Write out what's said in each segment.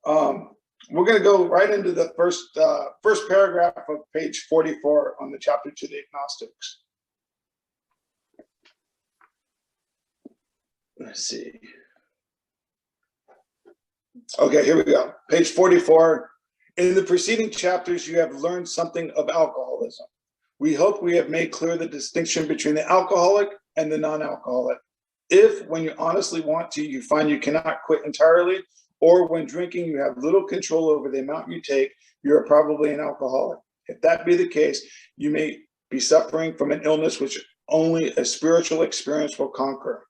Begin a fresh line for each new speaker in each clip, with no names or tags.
We're going to go right into the first paragraph of page 44 on the chapter to the agnostics. Let's see. Okay, here we go. Page 44. In the preceding chapters, you have learned something of alcoholism. We hope we have made clear the distinction between the alcoholic and the non-alcoholic. If, when you honestly want to, you find you cannot quit entirely, or when drinking you have little control over the amount you take, you are probably an alcoholic. If that be the case, you may be suffering from an illness which only a spiritual experience will conquer.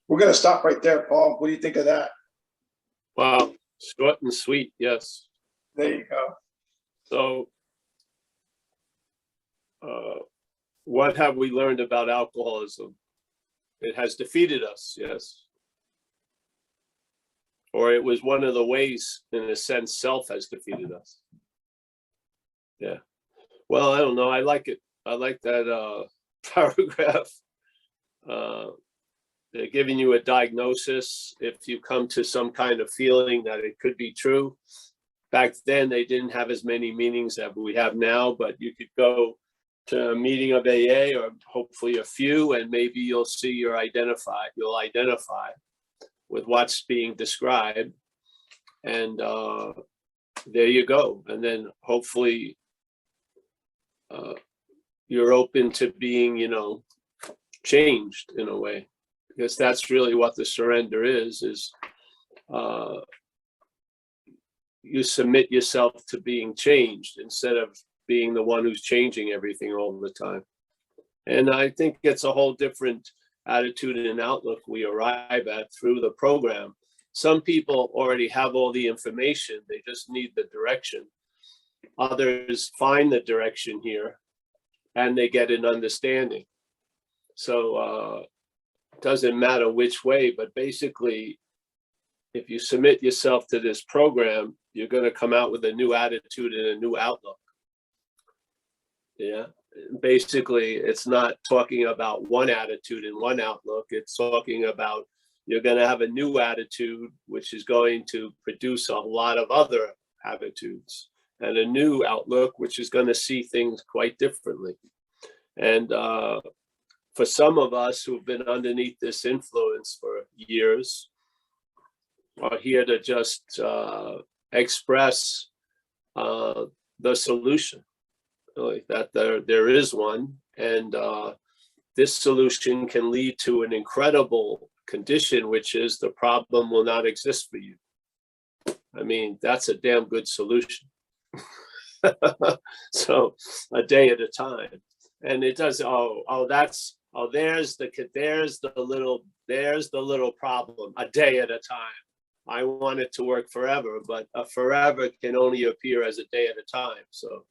We're going to stop right there, Paul. What do you think of that?
Wow, short and sweet, yes.
There you go.
So, what have we learned about alcoholism? It has defeated us, yes. Or it was one of the ways, in a sense, self has defeated us. Yeah. Well, I don't know. I like it. I like that paragraph. They're giving you a diagnosis if you come to some kind of feeling that it could be true. Back then, they didn't have as many meetings that we have now, but you could go to a meeting of AA or hopefully a few, and maybe you'll see you'll identify with what's being described. And there you go. And then hopefully you're open to being, changed in a way. Because that's really what the surrender is you submit yourself to being changed instead of being the one who's changing everything all the time. And I think it's a whole different attitude and outlook we arrive at through the program. Some people already have all the information, they just need the direction. Others find the direction here and they get an understanding. So doesn't matter which way, but basically, if you submit yourself to this program, you're going to come out with a new attitude and a new outlook. Yeah, basically, it's not talking about one attitude and one outlook. It's talking about you're going to have a new attitude, which is going to produce a lot of other attitudes, and a new outlook, which is going to see things quite differently. And for some of us who've been underneath this influence for years, are here to just express the solution, really, that there is one, and this solution can lead to an incredible condition, which is the problem will not exist for you. I mean, that's a damn good solution. So a day at a time, and it does. There's the little problem. A day at a time. I want it to work forever, but a forever can only appear as a day at a time. So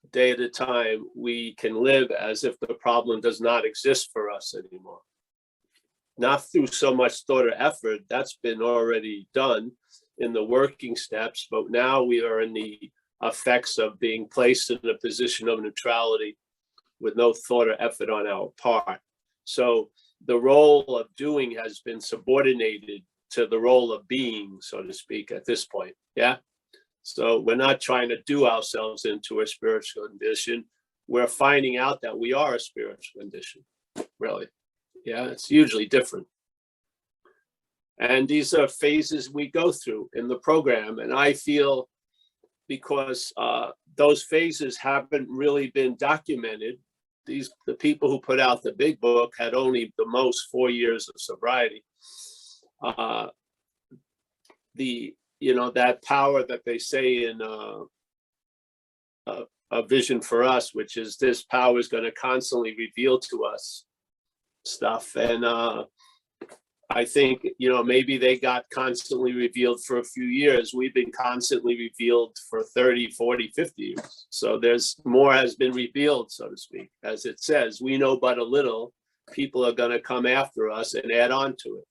a day at a time, we can live as if the problem does not exist for us anymore. Not through so much thought or effort, that's been already done in the working steps, but now we are in the effects of being placed in a position of neutrality with no thought or effort on our part. So the role of doing has been subordinated to the role of being, so to speak, at this point. Yeah. So we're not trying to do ourselves into a spiritual condition. We're finding out that we are a spiritual condition, really. Yeah, it's hugely different. And these are phases we go through in the program. And I feel because those phases haven't really been documented, the people who put out the big book had only the most 4 years of sobriety. That power that they say in a vision for us, which is this power is going to constantly reveal to us stuff. And I think, maybe they got constantly revealed for a few years. We've been constantly revealed for 30, 40, 50 years. So there's more has been revealed, so to speak. As it says, we know but a little. People are going to come after us and add on to it.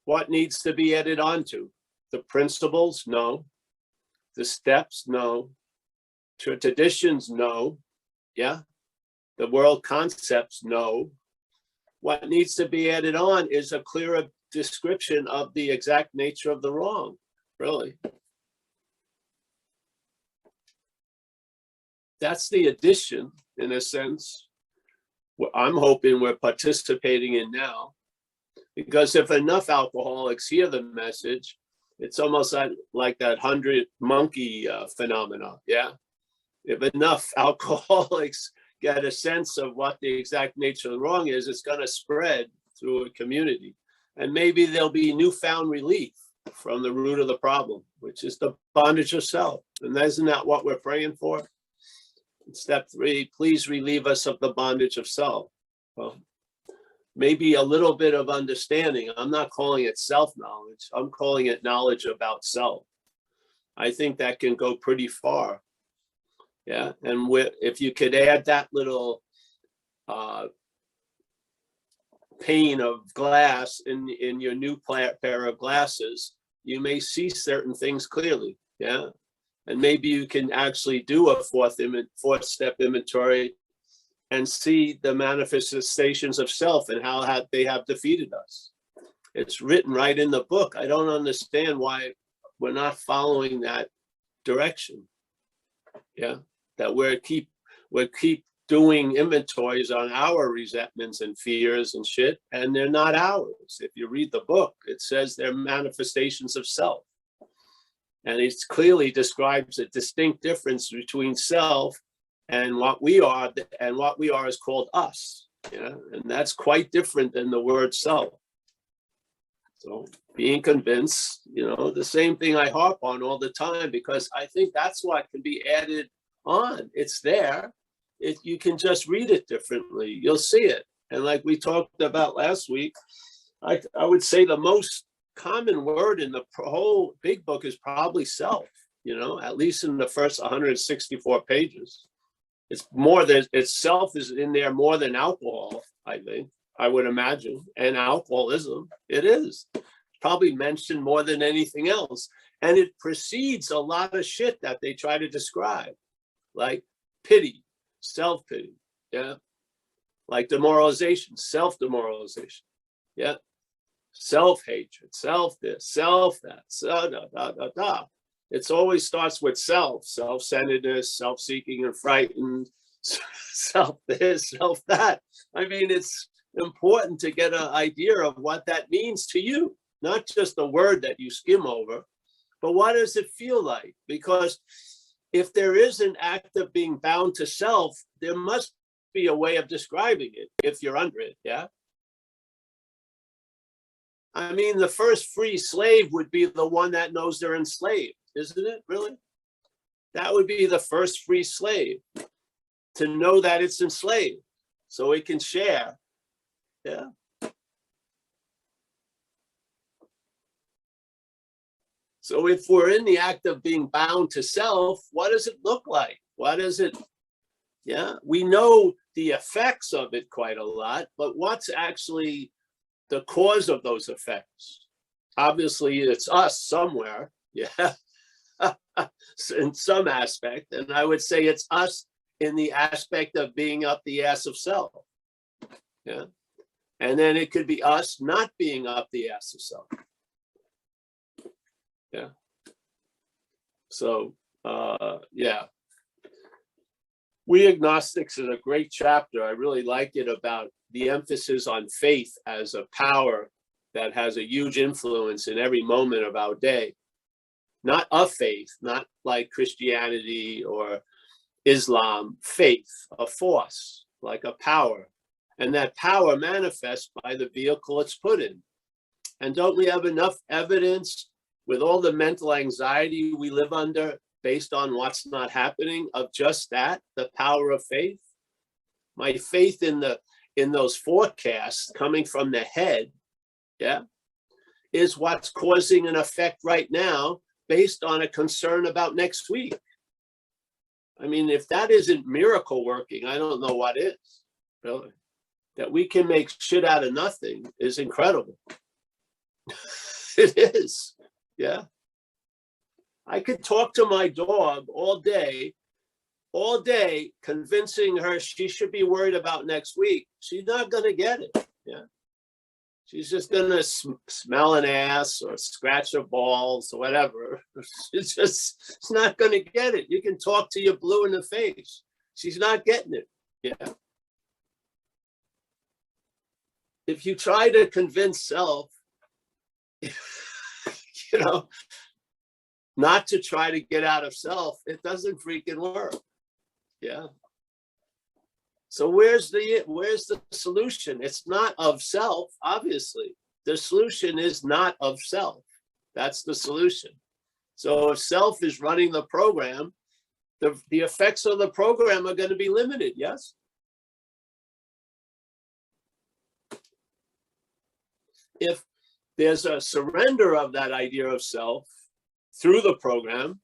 What needs to be added on to? The principles? No. The steps? No. Traditions? No. Yeah. The world concepts? No. What needs to be added on is a clearer description of the exact nature of the wrong. really. That's the addition, in a sense, what I'm hoping we're participating in now. Because if enough alcoholics hear the message, it's almost like that 100 monkey phenomena, yeah? If enough alcoholics get a sense of what the exact nature of the wrong is, it's going to spread through a community. And maybe there'll be newfound relief from the root of the problem, which is the bondage of self. And isn't that what we're praying for? Step 3, please relieve us of the bondage of self. Well, maybe a little bit of understanding. I'm not calling it self-knowledge. I'm calling it knowledge about self. I think that can go pretty far. Yeah, and if you could add that little pane of glass in your new pair of glasses, you may see certain things clearly. Yeah, and maybe you can actually do a fourth step inventory and see the manifestations of self and how they have defeated us. It's written right in the book. I don't understand why we're not following that direction. Yeah, that we keep doing inventories on our resentments and fears and shit, and they're not ours. If you read the book, it says they're manifestations of self. And it clearly describes a distinct difference between self and what we are, and what we are is called us. Yeah, and that's quite different than the word self. So being convinced, the same thing I harp on all the time, because I think that's what can be added on. It's there. You can just read it differently. You'll see it. And like we talked about last week, I would say the most common word in the whole big book is probably self, at least in the first 164 pages. It's more than self is in there more than alcohol, I think, I would imagine, and alcoholism. It is probably mentioned more than anything else. And it precedes a lot of shit that they try to describe, like pity, self-pity, yeah, like demoralization, self-demoralization, yeah, self-hatred, self this, self that, so da. It always starts with self-centeredness, self-seeking and frightened, self this, self that. I mean, it's important to get an idea of what that means to you, not just a word that you skim over, but what does it feel like? Because if there is an act of being bound to self, there must be a way of describing it if you're under it, yeah? I mean, the first free slave would be the one that knows they're enslaved, isn't it, really? That would be the first free slave, to know that it's enslaved, so it can share, yeah? So if we're in the act of being bound to self, what does it look like? What is it? Yeah, we know the effects of it quite a lot, but what's actually the cause of those effects? Obviously, it's us somewhere, yeah, in some aspect. And I would say it's us in the aspect of being up the ass of self, yeah. And then it could be us not being up the ass of self. Yeah. So, yeah. We Agnostics is a great chapter. I really like it, about the emphasis on faith as a power that has a huge influence in every moment of our day. Not a faith, not like Christianity or Islam, faith, a force, like a power. And that power manifests by the vehicle it's put in. And don't we have enough evidence, with all the mental anxiety we live under based on what's not happening, of just that, the power of faith? My faith in those forecasts coming from the head, yeah, is what's causing an effect right now based on a concern about next week. I mean, if that isn't miracle working, I don't know what is, really. That we can make shit out of nothing is incredible. It is. Yeah. I could talk to my dog all day, convincing her she should be worried about next week. She's not going to get it. Yeah. She's just gonna smell an ass or scratch her balls or whatever. It's not gonna get it. You can talk to you blue in the face. She's not getting it. Yeah. If you try to convince self, you know, not to try to get out of self, it doesn't freaking work. Yeah. So where's the solution? It's not of self, obviously. The solution is not of self. That's the solution. So if self is running the program, the effects of the program are going to be limited, yes? If there's a surrender of that idea of self through the program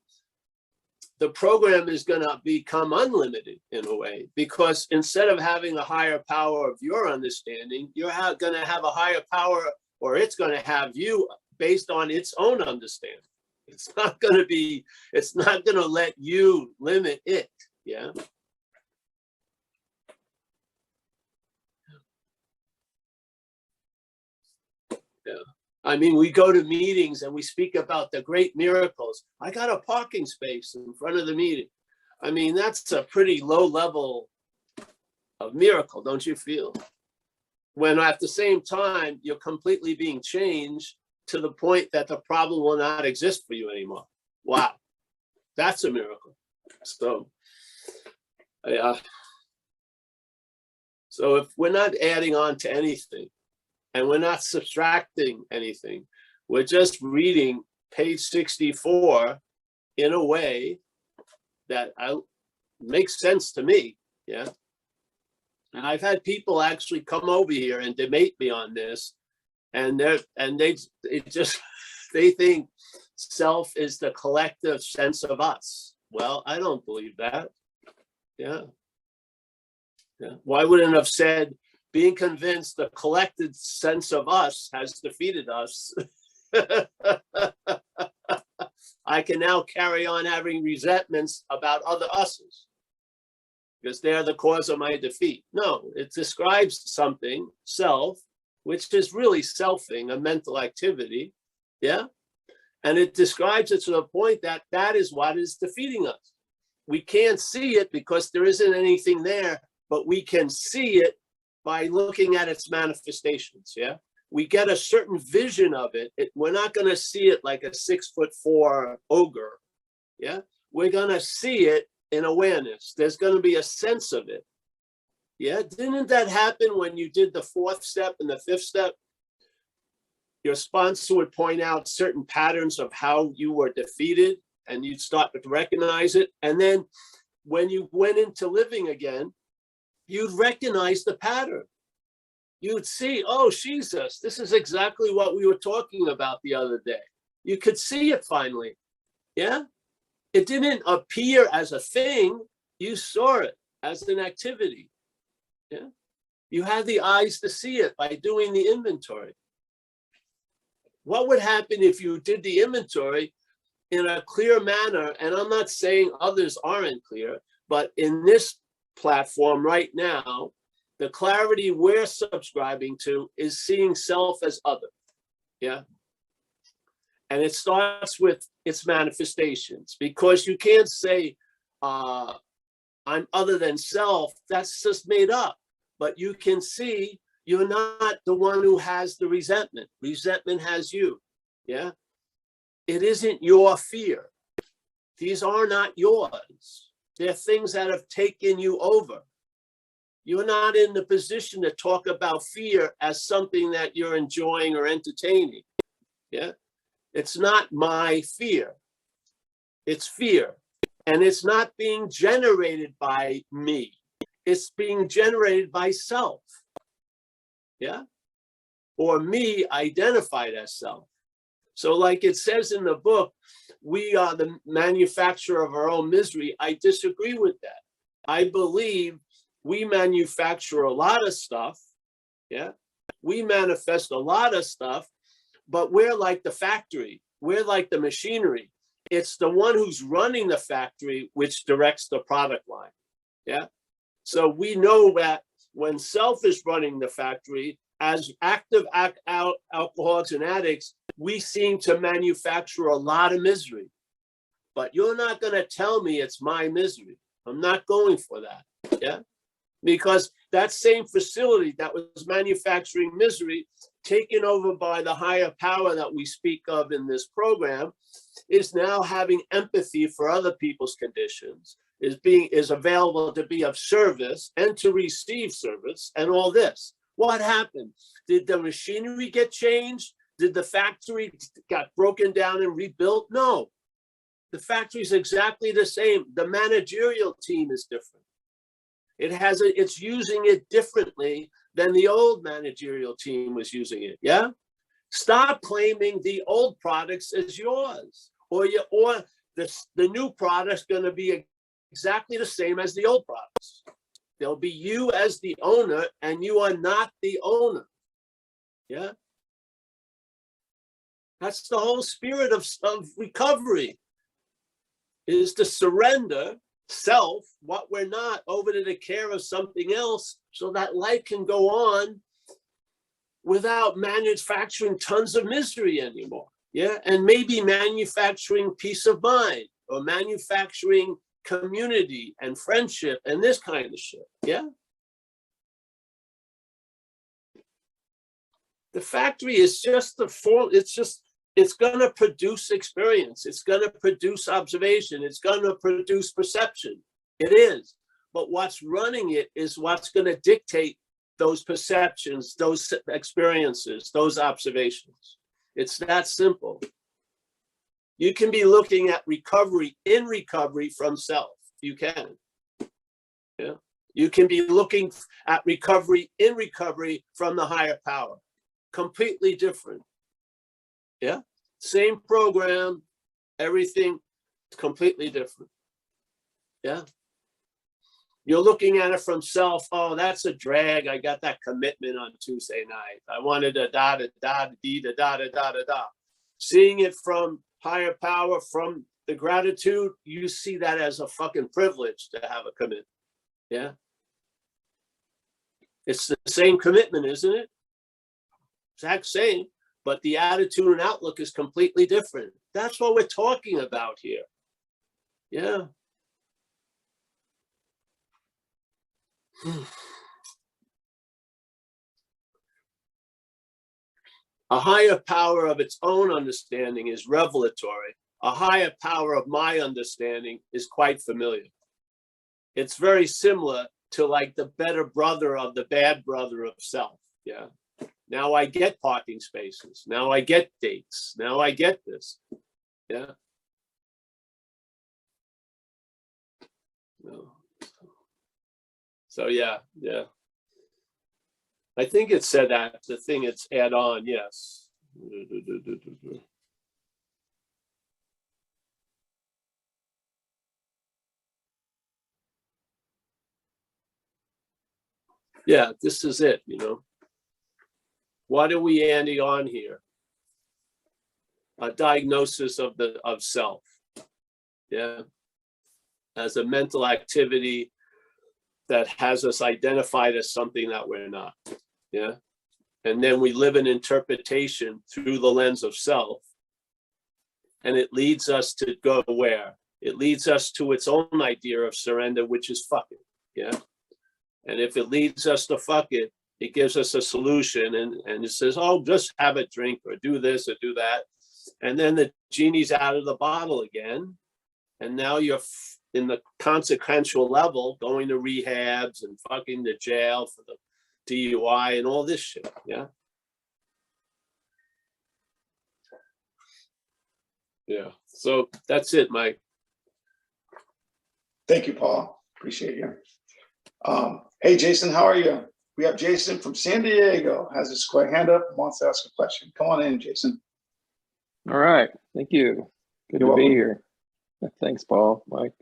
is going to become unlimited in a way, because instead of having a higher power of your understanding, you're going to have a higher power, or it's going to have you based on its own understanding. It's not going to let you limit it. Yeah. Yeah. I mean, we go to meetings and we speak about the great miracles. I got a parking space in front of the meeting. I mean, that's a pretty low level of miracle, don't you feel? When at the same time, you're completely being changed to the point that the problem will not exist for you anymore. Wow, that's a miracle. So, so if we're not adding on to anything, and we're not subtracting anything, we're just reading page 64 in a way that makes sense to me. Yeah. And I've had people actually come over here and debate me on this, and they think self is the collective sense of us. Well, I don't believe that. Yeah. Yeah. Why wouldn't have said being convinced the collected sense of us has defeated us? I can now carry on having resentments about other us's because they're the cause of my defeat. No, it describes something, self, which is really selfing, a mental activity. Yeah. And it describes it to the point that that is what is defeating us. We can't see it because there isn't anything there, but we can see it by looking at its manifestations. Yeah, we get a certain vision of it. We're not going to see it like a 6'4" ogre. Yeah, we're going to see it in awareness. There's going to be a sense of it. Yeah, didn't that happen when you did the 4th step and the 5th step? Your sponsor would point out certain patterns of how you were defeated, and you'd start to recognize it. And then when you went into living again, you'd recognize the pattern. You'd see, oh, Jesus, this is exactly what we were talking about the other day. You could see it finally. Yeah. It didn't appear as a thing. You saw it as an activity. Yeah. You had the eyes to see it by doing the inventory. What would happen if you did the inventory in a clear manner? And I'm not saying others aren't clear, but in this platform right now, the clarity we're subscribing to is seeing self as other. Yeah. And it starts with its manifestations, because you can't say I'm other than self. That's just made up. But you can see you're not the one who has the resentment. Resentment has you. Yeah. It isn't your fear. These are not yours. They're things that have taken you over. You're not in the position to talk about fear as something that you're enjoying or entertaining. Yeah. It's not my fear. It's fear. And it's not being generated by me. It's being generated by self. Yeah. Or me identified as self. So like it says in the book, we are the manufacturer of our own misery. I disagree with that. I believe we manufacture a lot of stuff. Yeah. We manifest a lot of stuff, but we're like the factory. We're like the machinery. It's the one who's running the factory which directs the product line. Yeah. So we know that when self is running the factory, as active alcoholics and addicts, we seem to manufacture a lot of misery. But you're not going to tell me it's my misery. I'm not going for that. Yeah. Because that same facility that was manufacturing misery, taken over by the higher power that we speak of in this program, is now having empathy for other people's conditions, is available to be of service and to receive service and all this. What happened? Did the machinery get changed? Did the factory got broken down and rebuilt? No. The factory is exactly the same. The managerial team is different. It's using it differently than the old managerial team was using it. Yeah. Stop claiming the old products as yours, or the new product's going to be exactly the same as the old products. There'll be you as the owner, and you are not the owner. Yeah. That's the whole spirit of recovery, is to surrender self, what we're not, over to the care of something else, so that life can go on without manufacturing tons of misery anymore. Yeah. And maybe manufacturing peace of mind, or manufacturing community and friendship and this kind of shit. Yeah. The factory is just the form. It's going to produce experience. It's going to produce observation. It's going to produce perception. It is. But what's running it is what's going to dictate those perceptions, those experiences, those observations. It's that simple. You can be looking at recovery from self. You can. Yeah. You can be looking at recovery from the higher power. Completely different. Yeah. Same program, everything completely different. Yeah. You're looking at it from self. Oh, that's a drag. I got that commitment on Tuesday night. I wanted a da. Seeing it from higher power, from the gratitude, you see that as a fucking privilege to have a commitment. Yeah. It's the same commitment, isn't it? Exact same, but the attitude and outlook is completely different. That's what we're talking about here. Yeah. A higher power of its own understanding is revelatory. A higher power of my understanding is quite familiar. It's very similar to like the better brother of the bad brother of self. Yeah. Now I get parking spaces. Now I get dates. Now I get this. Yeah. No. So yeah. I think it said that the thing it's add on. Yes. Yeah, this is it, What are we adding on here? A diagnosis of self. Yeah. As a mental activity that has us identified as something that we're not. Yeah. And then we live an interpretation through the lens of self. And it leads us to go where? It leads us to its own idea of surrender, which is fuck it. Yeah. And if it leads us to fuck it, it gives us a solution, and it says, oh, just have a drink or do this or do that. And then the genie's out of the bottle again. And now you're in the consequential level, going to rehabs and fucking to jail for the DUI and all this shit. Yeah. Yeah. So that's it, Mike.
Thank you, Paul. Appreciate you. Hey, Jason, how are you? We have Jason from San Diego, has his hand up, wants to ask a question. Come on in, Jason.
All right. Thank you. Good to be here. Thanks, Paul, Mike.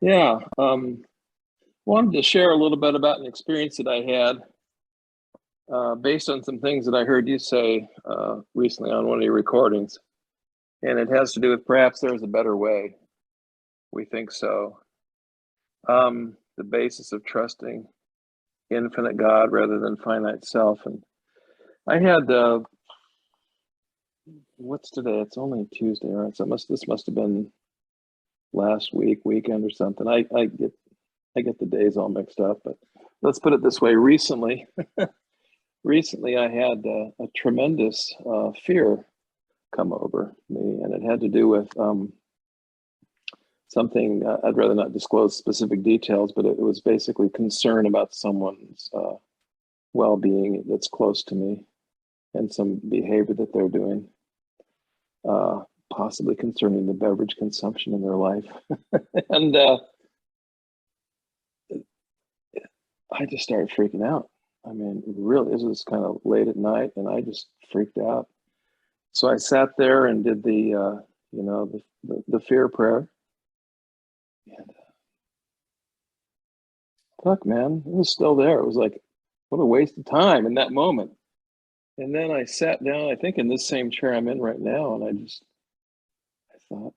Yeah. Wanted to share a little bit about an experience that I had based on some things that I heard you say recently on one of your recordings. And it has to do with perhaps there's a better way. We think so. The basis of trusting infinite God rather than finite self. And I had, what's today? It's only Tuesday, right? So this must have been last weekend or something. I get the days all mixed up, but let's put it this way. Recently I had a tremendous fear come over me, and it had to do with something, I'd rather not disclose specific details, but it was basically concern about someone's well-being that's close to me and some behavior that they're doing, possibly concerning the beverage consumption in their life. And I just started freaking out. I mean, really, this was kind of late at night, and I just freaked out. So I sat there and did the fear prayer. And fuck, man, it was still there. It was like, what a waste of time in that moment. And then I sat down, I think in this same chair I'm in right now, and I thought,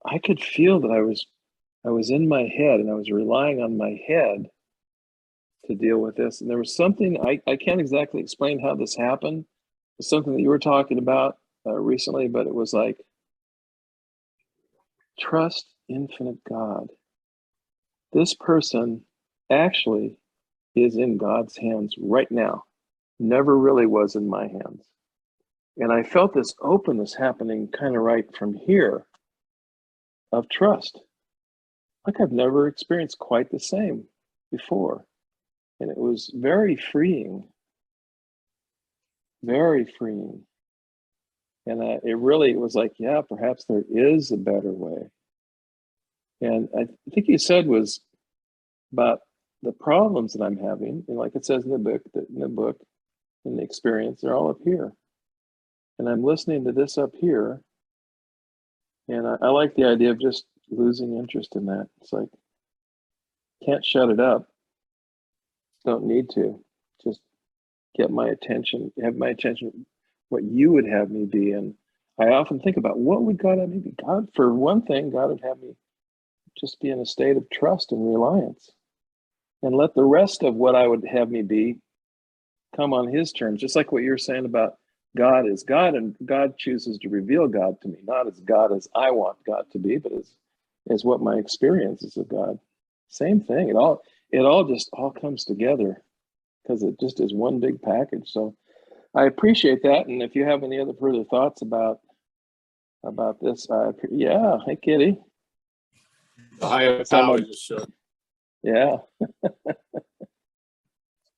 I could feel that I was in my head, and I was relying on my head to deal with this. And there was something, I can't exactly explain how this happened. It's something that you were talking about recently, but it was like, trust infinite God. This person actually is in God's hands right now. Never really was in my hands. And I felt this openness happening kind of right from here of trust. Like I've never experienced quite the same before. And it was very freeing. Very freeing. And it was like, yeah, perhaps there is a better way. And I think you said was about the problems that I'm having, and like it says in the book, in the experience, they're all up here. And I'm listening to this up here, and I like the idea of just losing interest in that. It's like, can't shut it up. Don't need to. Just get my attention, have my attention, what you would have me be. And I often think about, what would God have me be? God, for one thing, God would have me just be in a state of trust and reliance, and let the rest of what I would have me be come on his terms. Just like what you're saying about God is God, and God chooses to reveal God to me, not as God as I want God to be, but as what my experience is of God. Same thing. It all just comes together because it just is one big package. So I appreciate that. And if you have any other further thoughts about this, yeah, hey Kitty.
The higher power just showed.
Yeah.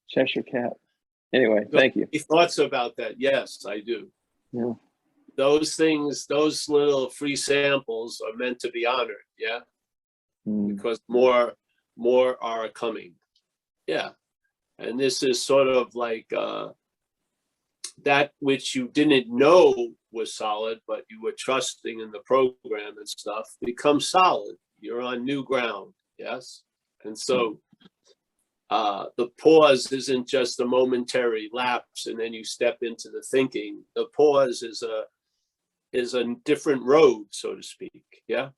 Cheshire Cat. Anyway, thank you.
Thoughts about that? Yes, I do.
Yeah.
Those things, those little free samples are meant to be honored. Yeah. Because more are coming. Yeah. And this is sort of like that which you didn't know was solid, but you were trusting in the program and stuff, becomes solid. You're on new ground. Yes. And so the pause isn't just a momentary lapse and then you step into the thinking. The pause is a different road, so to speak. Yeah.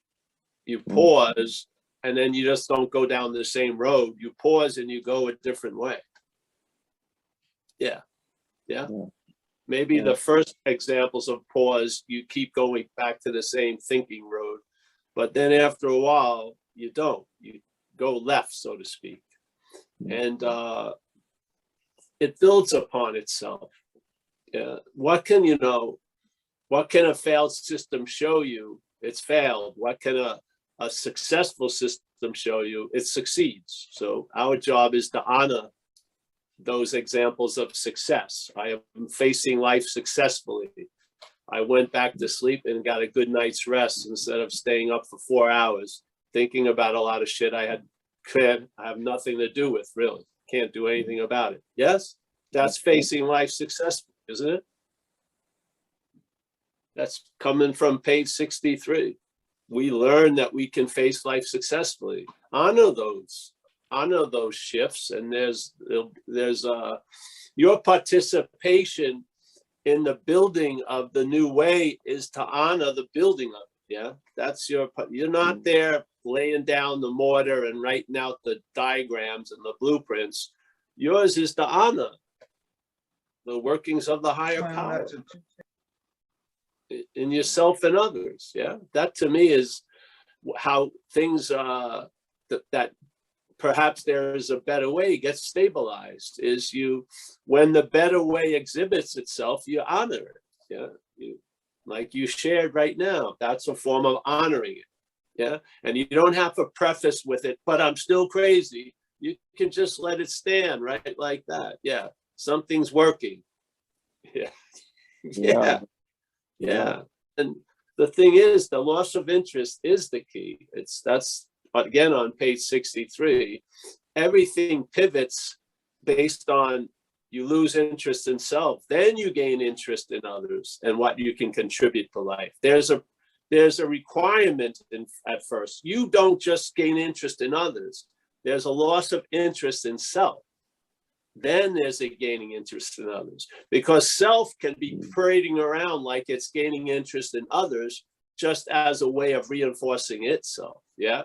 You pause and then you just don't go down the same road. You pause and you go a different way. Yeah. Yeah. Maybe the first examples of pause, you keep going back to the same thinking road, but then after a while, you don't. You go left, so to speak. And it builds upon itself. What can a failed system show you? It's failed. What can a successful system show you? It succeeds. So our job is to honor those examples of success. I am facing life successfully. I went back to sleep and got a good night's rest instead of staying up for 4 hours thinking about a lot of shit I have nothing to do with, really. Can't do anything about it. Yes? That's facing life successfully, isn't it? That's coming from page 63. We learn that we can face life successfully. Honor those shifts, and there's your participation in the building of the new way is to honor the building of it. Yeah, that's you're not there laying down the mortar and writing out the diagrams and the blueprints. Yours is to honor the workings of the higher power in yourself and others. Yeah, that to me is how things that perhaps there is a better way gets stabilized. Is when the better way exhibits itself, you honor it. Yeah, like you shared right now, that's a form of honoring it. Yeah, and you don't have to preface with it, but I'm still crazy. You can just let it stand right like that. Yeah, something's working. Yeah. Yeah. And the thing is, the loss of interest is the key. That's again on page 63. Everything pivots based on you lose interest in self, then you gain interest in others and what you can contribute to life. There's a requirement at first. You don't just gain interest in others. There's a loss of interest in self. Then there's a gaining interest in others, because self can be parading around like it's gaining interest in others just as a way of reinforcing itself. Yeah,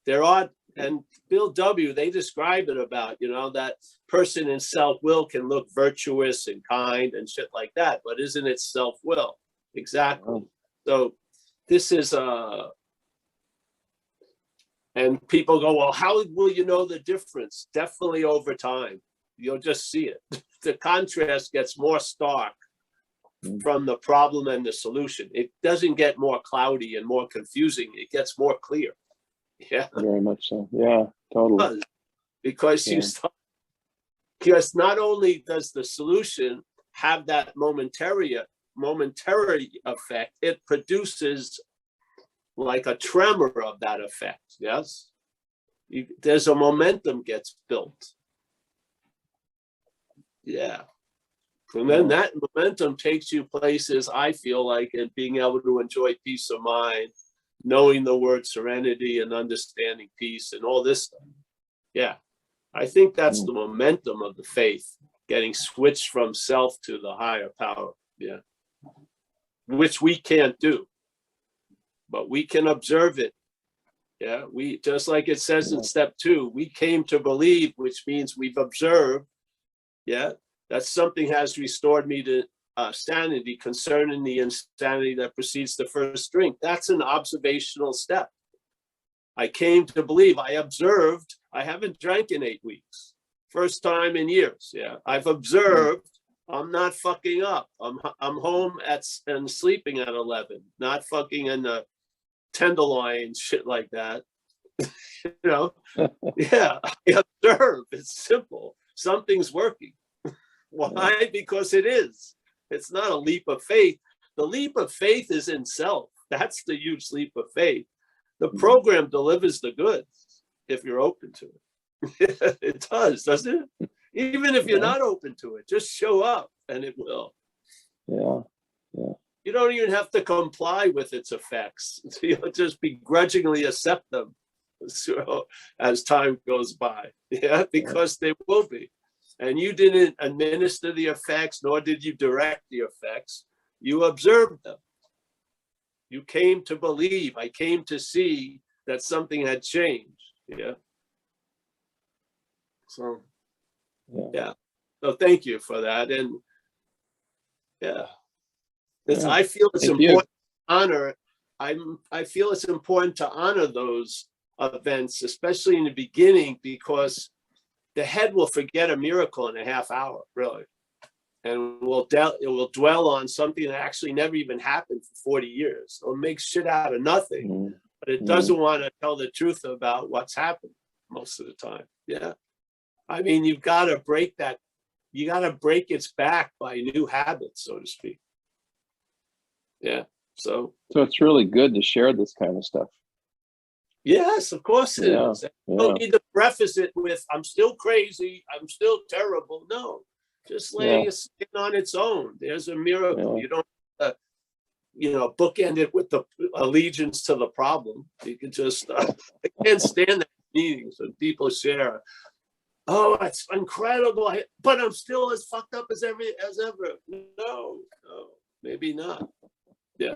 there are, and Bill W., they describe it about, that person in self-will can look virtuous and kind and shit like that, but isn't it self-will? Exactly. So this is and people go, well, how will you know the difference? Definitely over time. You'll just see it. The contrast gets more stark from the problem and the solution. It doesn't get more cloudy and more confusing. It gets more clear. Yeah.
Very much so. Yeah, totally.
Because because not only does the solution have that momentary effect, it produces like a tremor of that effect. Yes. There's a momentum gets built. Yeah. And then that momentum takes you places, I feel like, in being able to enjoy peace of mind, knowing the word serenity and understanding peace and all this stuff. Yeah. I think that's the momentum of the faith, getting switched from self to the higher power. Yeah. Which we can't do, but we can observe it. Yeah. We, just like it says in step 2, we came to believe, which means we've observed. Yeah, that something has restored me to sanity concerning the insanity that precedes the first drink. That's an observational step. I came to believe, I observed, I haven't drank in 8 weeks. First time in years. Yeah, I've observed, I'm not fucking up. I'm home and sleeping at 11, not fucking in the tenderloin, shit like that. Yeah, I observe, it's simple. Something's working. Why? Because it is. It's not a leap of faith. The leap of faith is in self. That's the huge leap of faith. The program delivers the goods if you're open to it. It does, doesn't it? Even if you're not open to it, just show up and it will.
Yeah.
You don't even have to comply with its effects. You'll just begrudgingly accept them as time goes by. Yeah, because they will be. And you didn't administer the effects, nor did you direct the effects. You observed them. You came to believe. I came to see that something had changed. Yeah. So, yeah. So thank you for that. And yeah, I feel it's important to honor. I feel it's important to honor those events, especially in the beginning, because the head will forget a miracle in a half hour, really. And it will dwell on something that actually never even happened for 40 years. It'll make shit out of nothing, but it doesn't want to tell the truth about what's happened most of the time. Yeah. I mean, you've got to break that. You got to break its back by new habits, so to speak. Yeah. So
it's really good to share this kind of stuff.
Yes, of course it is. You don't need to preface it with, I'm still crazy, I'm still terrible. No, just laying it on its own. There's a miracle. You don't, bookend it with the allegiance to the problem. You can just, I can't stand that meetings when people share, oh, it's incredible, but I'm still as fucked up as ever. No, maybe not. Yeah.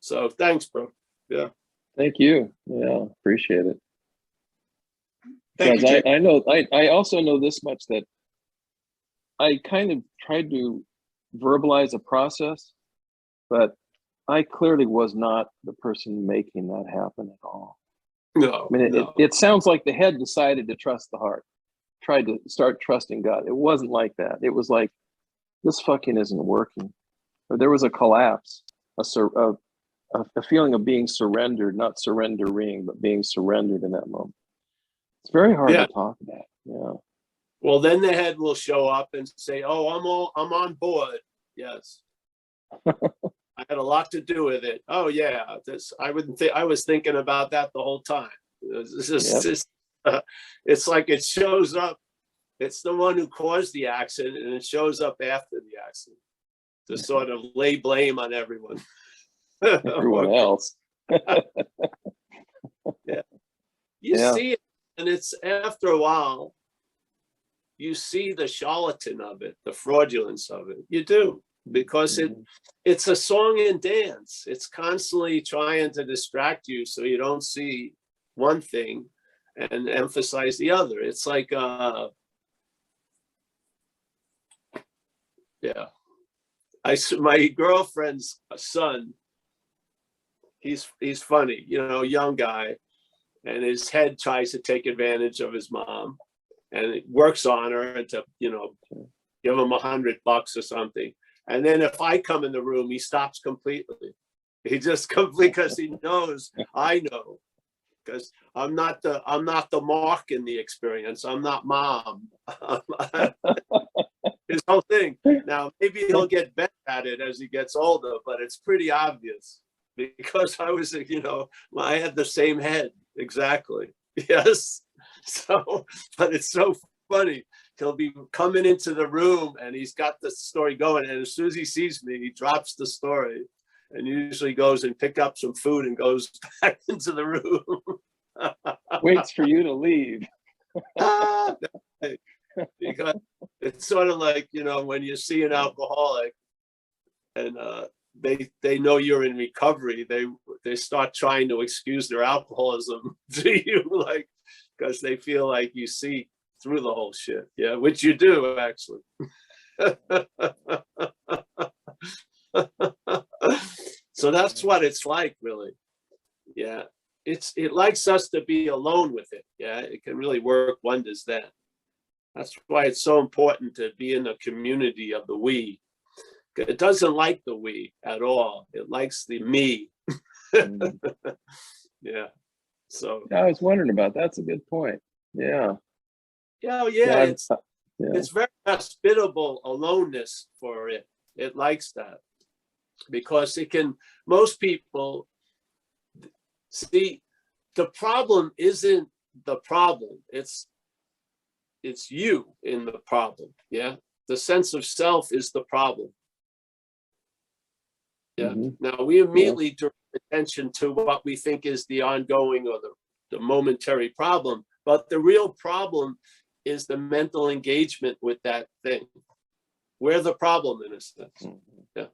So thanks, bro. Yeah.
Thank you. Yeah, appreciate it.
Thank you,
Because
Jake.
I know, I also know this much, that I kind of tried to verbalize a process, but I clearly was not the person making that happen at all.
No,
I mean,
no.
it sounds like the head decided to trust the heart, tried to start trusting God. It wasn't like that. It was like, this fucking isn't working. Or there was a collapse, a feeling of being surrendered, not surrendering, but being surrendered in that moment. It's very hard
Yeah.
to talk about. Yeah.
Well, then the head will show up and say, "Oh, I'm on board." Yes. I had a lot to do with it. Oh yeah, I wouldn't think I was thinking about that the whole time. It's like it shows up. It's the one who caused the accident, and it shows up after the accident to sort of lay blame on everyone.
Everyone else.
Yeah. You see it, and it's after a while, you see the charlatan of it, the fraudulence of it. You do, because it's a song and dance. It's constantly trying to distract you so you don't see one thing and emphasize the other. It's like my girlfriend's son, he's funny, young guy, and his head tries to take advantage of his mom, and it works on her to give him $100 or something. And then if I come in the room, he stops completely. He just completely, because he knows I know, because I'm not the mark in the experience. I'm not mom. His whole thing. Now maybe he'll get better at it as he gets older, but it's pretty obvious, because I was, I had the same head exactly. Yes. So, but it's so funny. He'll be coming into the room and he's got the story going, and as soon as he sees me, he drops the story and usually goes and pick up some food and goes back into the room.
Waits for you to leave.
Because it's sort of like, when you see an alcoholic and they know you're in recovery, they start trying to excuse their alcoholism to you, like, because they feel like you see through the whole shit. Yeah, which you do, actually. So that's what it's like, really. Yeah, it likes us to be alone with it. Yeah, it can really work wonders then. That's why it's so important to be in a community of the we. It doesn't like the we at all. It likes the me. Yeah. So
I was wondering about that. That's a good point. Yeah.
Yeah. It's very hospitable aloneness for it. It likes that, because most people see the problem isn't the problem. It's you in the problem. Yeah. The sense of self is the problem. Yeah. Now we immediately direct attention to what we think is the ongoing or the momentary problem, but the real problem is the mental engagement with that thing. We're the problem in a sense. Yeah.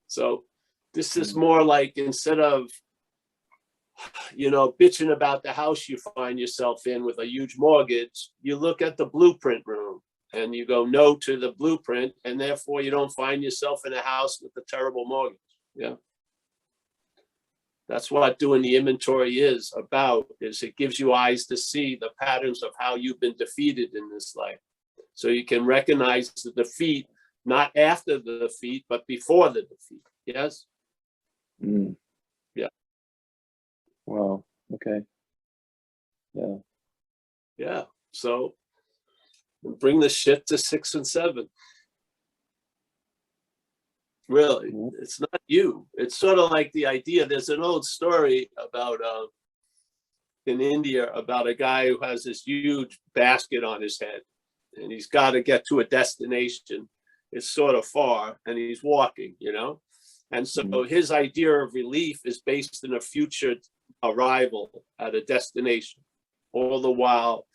So this is more like, instead of bitching about the house you find yourself in with a huge mortgage, you look at the blueprint room and you go no to the blueprint, and therefore you don't find yourself in a house with a terrible mortgage. Yeah. That's what doing the inventory is about, is it gives you eyes to see the patterns of how you've been defeated in this life. So you can recognize the defeat, not after the defeat, but before the defeat. Yes? Yeah.
Wow. Okay. Yeah.
Yeah. So bring the shit to 6 and 7. Really, it's not you. It's sort of like the idea. There's an old story about in India about a guy who has this huge basket on his head, and he's got to get to a destination. It's sort of far, and he's walking, and so his idea of relief is based in a future arrival at a destination, all the while,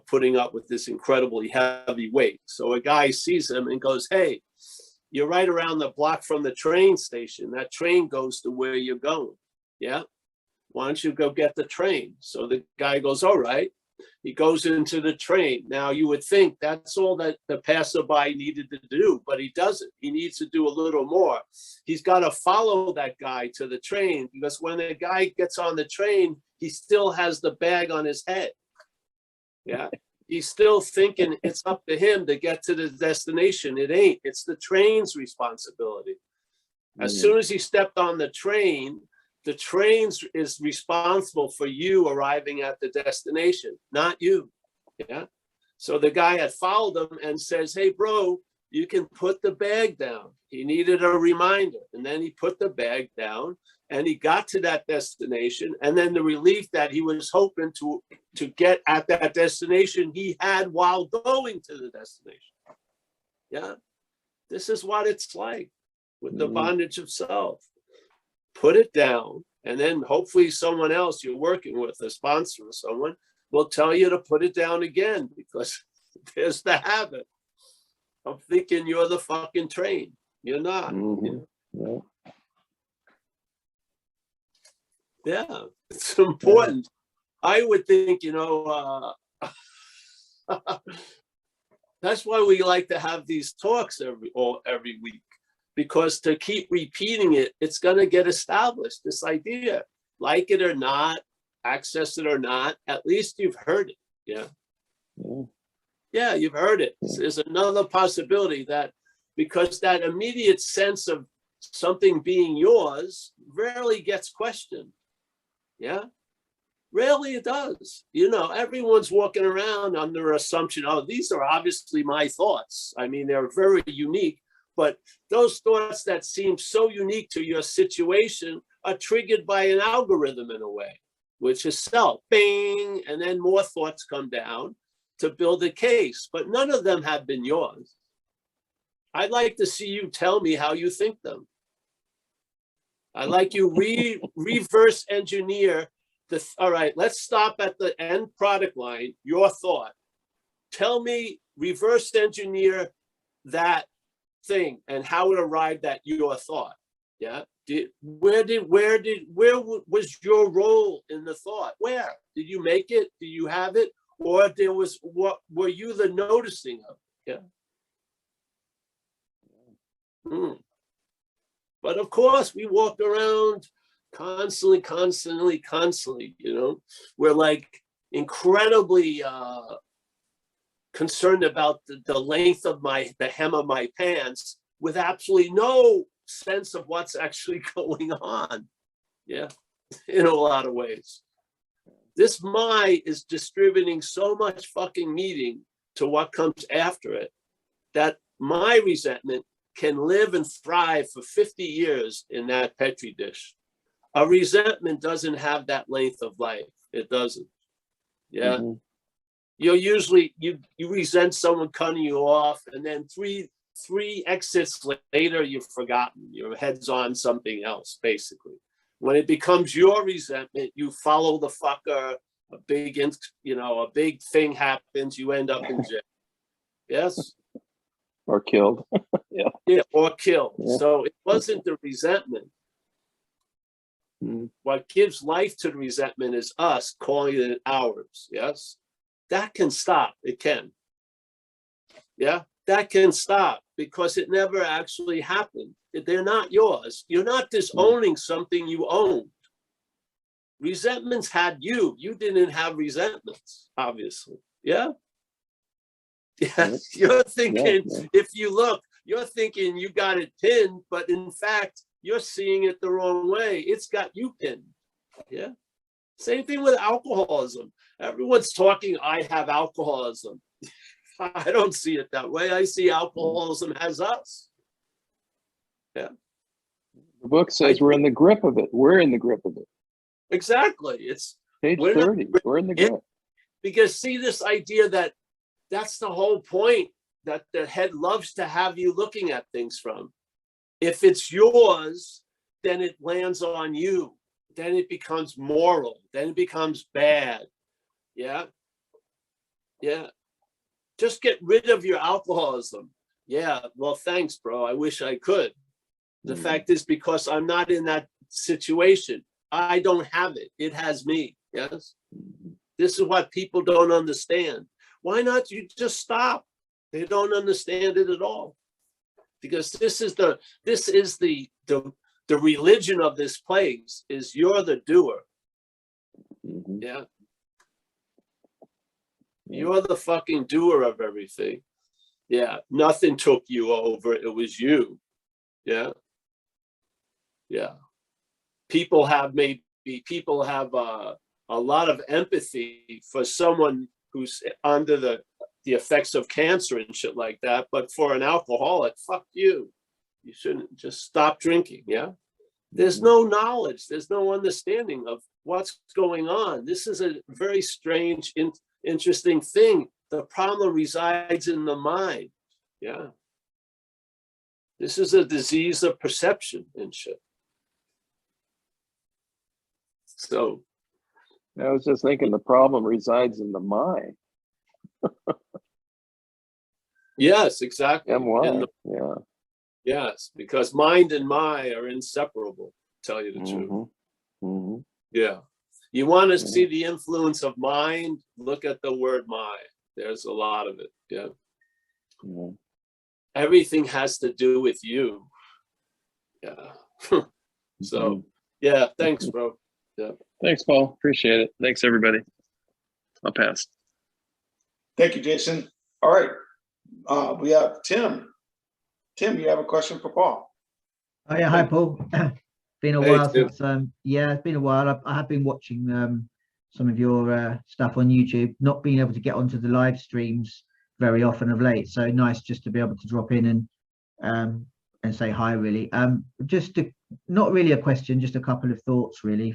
putting up with this incredibly heavy weight. So a guy sees him and goes, "Hey, you're right around the block from the train station. That train goes to where you're going." Yeah. Why don't you go get the train? So the guy goes, all right. He goes into the train. Now you would think that's all that the passerby needed to do, but he doesn't. He needs to do a little more. He's got to follow that guy to the train, because when the guy gets on the train, he still has the bag on his head. Yeah. He's still thinking it's up to him to get to the destination. It ain't. It's the train's responsibility. As soon as he stepped on the train is responsible for you arriving at the destination, not you. Yeah. So the guy had followed him and says, hey, bro, you can put the bag down. He needed a reminder. And then he put the bag down and he got to that destination. And then the relief that he was hoping to get at that destination, he had while going to the destination. Yeah. This is what it's like with the bondage of self. Put it down, and then hopefully someone else you're working with, a sponsor or someone, will tell you to put it down again, because there's the habit of thinking you're the fucking train. You're not. Yeah, it's important. I would think, that's why we like to have these talks every week. Because to keep repeating it, it's going to get established, this idea. Like it or not, access it or not, at least you've heard it. Yeah. Yeah, you've heard it. There's another possibility that, because that immediate sense of something being yours rarely gets questioned. Yeah. Rarely it does. Everyone's walking around under assumption, oh, these are obviously my thoughts. I mean, they're very unique. But those thoughts that seem so unique to your situation are triggered by an algorithm in a way, which is self. Bing, and then more thoughts come down to build a case, but none of them have been yours. I'd like to see you tell me how you think them. I'd like you reverse engineer all right, let's stop at the end product line, your thought. Tell me, reverse engineer that thing and how it arrived at your thought. Yeah. Where was your role in the thought? Where did you make it? Do you have it? Or what were you the noticing of? Yeah. But of course we walk around constantly, we're like incredibly concerned about the length of the hem of my pants, with absolutely no sense of what's actually going on. Yeah, in a lot of ways. This my is distributing so much fucking meaning to what comes after it, that my resentment can live and thrive for 50 years in that Petri dish. A resentment doesn't have that length of life. It doesn't. Yeah. You're usually, you resent someone cutting you off, and then three exits later, you've forgotten. Your head's on something else, basically. When it becomes your resentment, you follow the fucker, a big thing happens, you end up in jail. Yes?
Or killed.
Yeah, or killed. Yeah. So it wasn't the resentment. What gives life to the resentment is us calling it ours. Yes? That can stop. It can. Yeah? That can stop, because it never actually happened. They're not yours. You're not disowning something you owned. Resentments had you. You didn't have resentments, obviously. Yeah? Yeah. You're thinking, if you look, you're thinking you got it pinned, but in fact, you're seeing it the wrong way. It's got you pinned. Yeah. Same thing with alcoholism. Everyone's talking, I have alcoholism. I don't see it that way. I see alcoholism as us. Yeah.
The book says we're in the grip of it. We're in the grip of it.
Exactly. It's
page 30. We're in the grip.
Because see, this idea that's the whole point that the head loves to have you looking at things from. If it's yours, then it lands on you. Then it becomes moral. Then it becomes bad. Yeah. Yeah. Just get rid of your alcoholism. Yeah. Well, thanks, bro. I wish I could. The fact is, because I'm not in that situation. I don't have it. It has me. Yes. This is what people don't understand. Why not you just stop? They don't understand it at all. Because this is the religion of this place is you're the doer. Yeah. You're the fucking doer of everything. Yeah. Nothing took you over. It was you. Yeah. Yeah. People have a lot of empathy for someone who's under the effects of cancer and shit like that. But for an alcoholic, fuck you. You shouldn't just stop drinking. Yeah. There's no knowledge. There's no understanding of what's going on. This is a very strange, interesting thing. The problem resides in the mind. Yeah. This is a disease of perception and shit. So.
I was just thinking the problem resides in the mind.
Yes, exactly.
MY, yeah.
Yes, because mind and my are inseparable, to tell you the truth. Yeah. You want to see the influence of mind? Look at the word my. There's a lot of it. Yeah. Everything has to do with you. Yeah. So, yeah, thanks, bro. Yeah.
Thanks, Paul. Appreciate it. Thanks, everybody. I'll pass.
Thank you, Jason. All right. We have Tim. Tim, you have a question for Paul?
Oh yeah, hi Paul. Been a while since yeah, it's been a while. I have been watching some of your stuff on YouTube, not being able to get onto the live streams very often of late, so nice just to be able to drop in and say hi, really. Just not really a question, just a couple of thoughts really,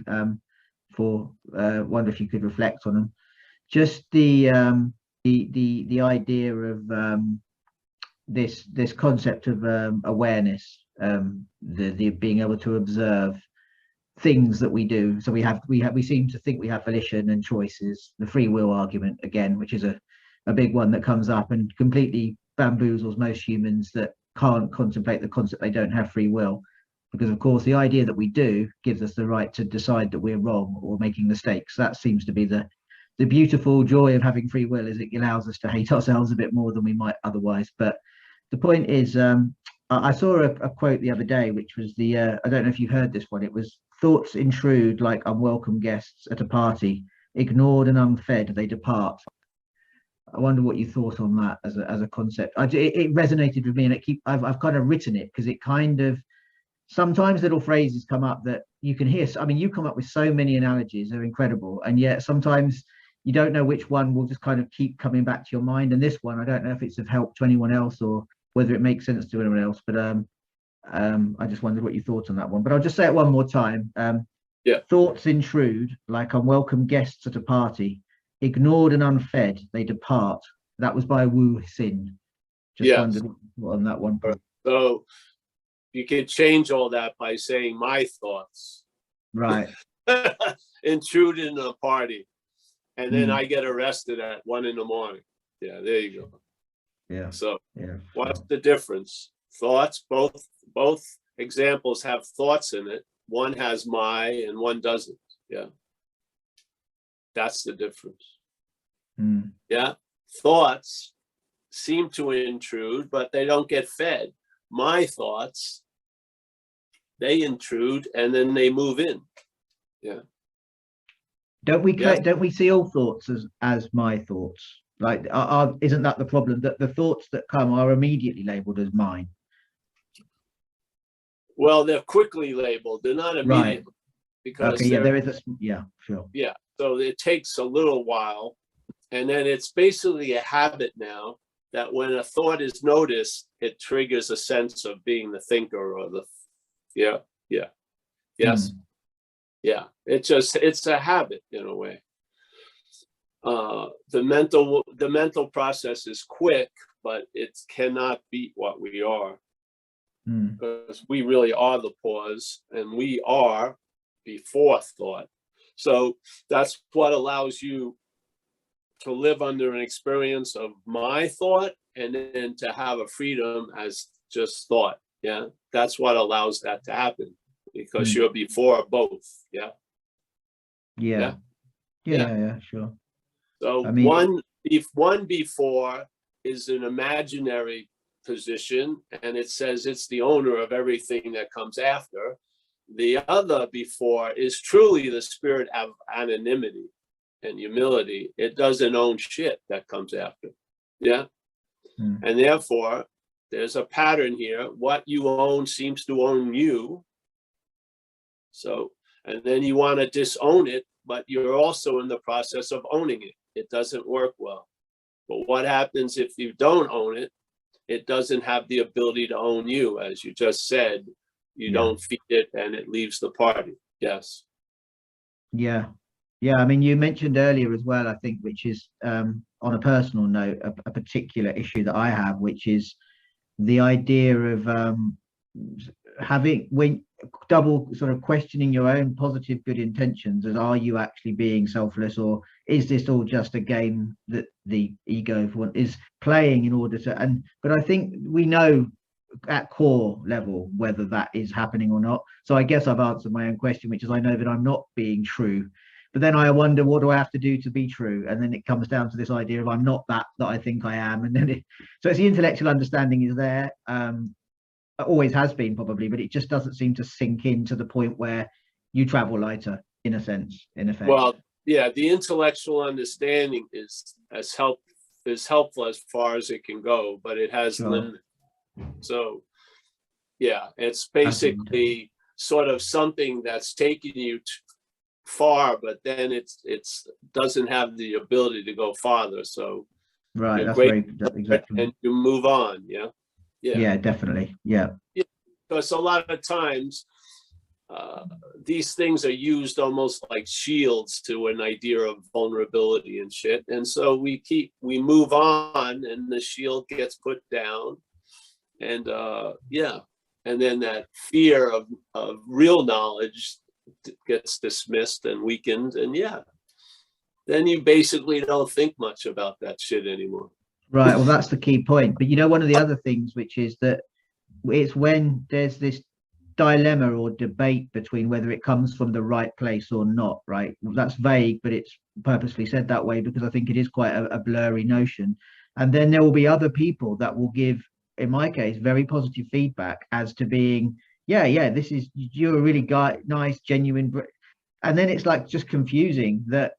for wonder if you could reflect on them. Just the idea of this concept of awareness, the being able to observe things that we do. So we seem to think we have volition and choices, the free will argument again, which is a big one that comes up and completely bamboozles most humans that can't contemplate the concept they don't have free will, because of course the idea that we do gives us the right to decide that we're wrong or making mistakes. That seems to be the beautiful joy of having free will, is it allows us to hate ourselves a bit more than we might otherwise. But the point is, I saw a quote the other day, which was I don't know if you've heard this one. It was, thoughts intrude like unwelcome guests at a party, ignored and unfed they depart. I wonder what you thought on that as a concept. It resonated with me, and I've kind of written it because it kind of, sometimes little phrases come up that you can hear. I mean, you come up with so many analogies, they're incredible, and yet sometimes you don't know which one will just kind of keep coming back to your mind. And this one, I don't know if it's of help to anyone else or whether it makes sense to anyone else, but I just wondered what you thought on that one. But I'll just say it one more time.
Yeah.
Thoughts intrude like unwelcome guests at a party, ignored and unfed they depart. That was by Wu Xin. Just wondered what you thought on that one.
So you could change all that by saying my thoughts.
Right.
Intrude in a party. And then I get arrested at 1 a.m. Yeah, there you go.
Yeah.
So
yeah,
what's the difference? Thoughts, both examples have thoughts in it. One has my and one doesn't. Yeah. That's the difference. Yeah. Thoughts seem to intrude, but they don't get fed. My thoughts, they intrude and then they move in. Yeah.
Don't we see all thoughts as my thoughts? Like, isn't that the problem, that the thoughts that come are immediately labeled as mine?
Well, they're quickly labeled. They're not immediately.
Right.
Because
okay, yeah, there is sure.
Yeah, so it takes a little while, and then it's basically a habit now that when a thought is noticed, it triggers a sense of being the thinker or the yes. Yeah, it's a habit in a way. The mental process is quick, but it cannot beat what we are, because we really are the pause, and we are before thought. So that's what allows you to live under an experience of my thought, and then to have a freedom as just thought. Yeah, that's what allows that to happen, because you're before both. Yeah.
Yeah. Yeah, sure.
So
I mean,
one before is an imaginary position, and it says it's the owner of everything that comes after. The other before is truly the spirit of anonymity and humility. It doesn't own shit that comes after. Yeah. And therefore, there's a pattern here. What you own seems to own you. So, and then you want to disown it, but you're also in the process of owning it. It doesn't work well. But what happens if you don't own it? It doesn't have the ability to own you. As you just said, you don't feed it and it leaves the party. Yes.
Yeah. I mean, you mentioned earlier as well, I think, which is on a personal note, a particular issue that I have, which is the idea of having when double sort of questioning your own positive good intentions, as are you actually being selfless, or is this all just a game that the ego is playing in order to, but I think we know at core level whether that is happening or not. So I guess I've answered my own question, which is I know that I'm not being true, but then I wonder, what do I have to do to be true? And then it comes down to this idea of I'm not that I think I am. And then so it's the intellectual understanding is there, always has been probably, but it just doesn't seem to sink in to the point where you travel lighter, in a sense, in effect.
Well, yeah, the intellectual understanding is helpful as far as it can go, but it has limits. So yeah, it's basically sort of something that's taking you far, but then it's doesn't have the ability to go farther. So
right, that's exactly,
and you move on. Yeah,
definitely. Yeah,
because a lot of times these things are used almost like shields to an idea of vulnerability and shit, and so we move on and the shield gets put down, and and then that fear of real knowledge gets dismissed and weakened, and then you basically don't think much about that shit anymore.
Right. Well, that's the key point. But one of the other things, which is that it's when there's this dilemma or debate between whether it comes from the right place or not, right? That's vague, but it's purposely said that way because I think it is quite a blurry notion. And then there will be other people that will give, in my case, very positive feedback as to being, this is, you're a really nice, genuine. And then it's like just confusing. That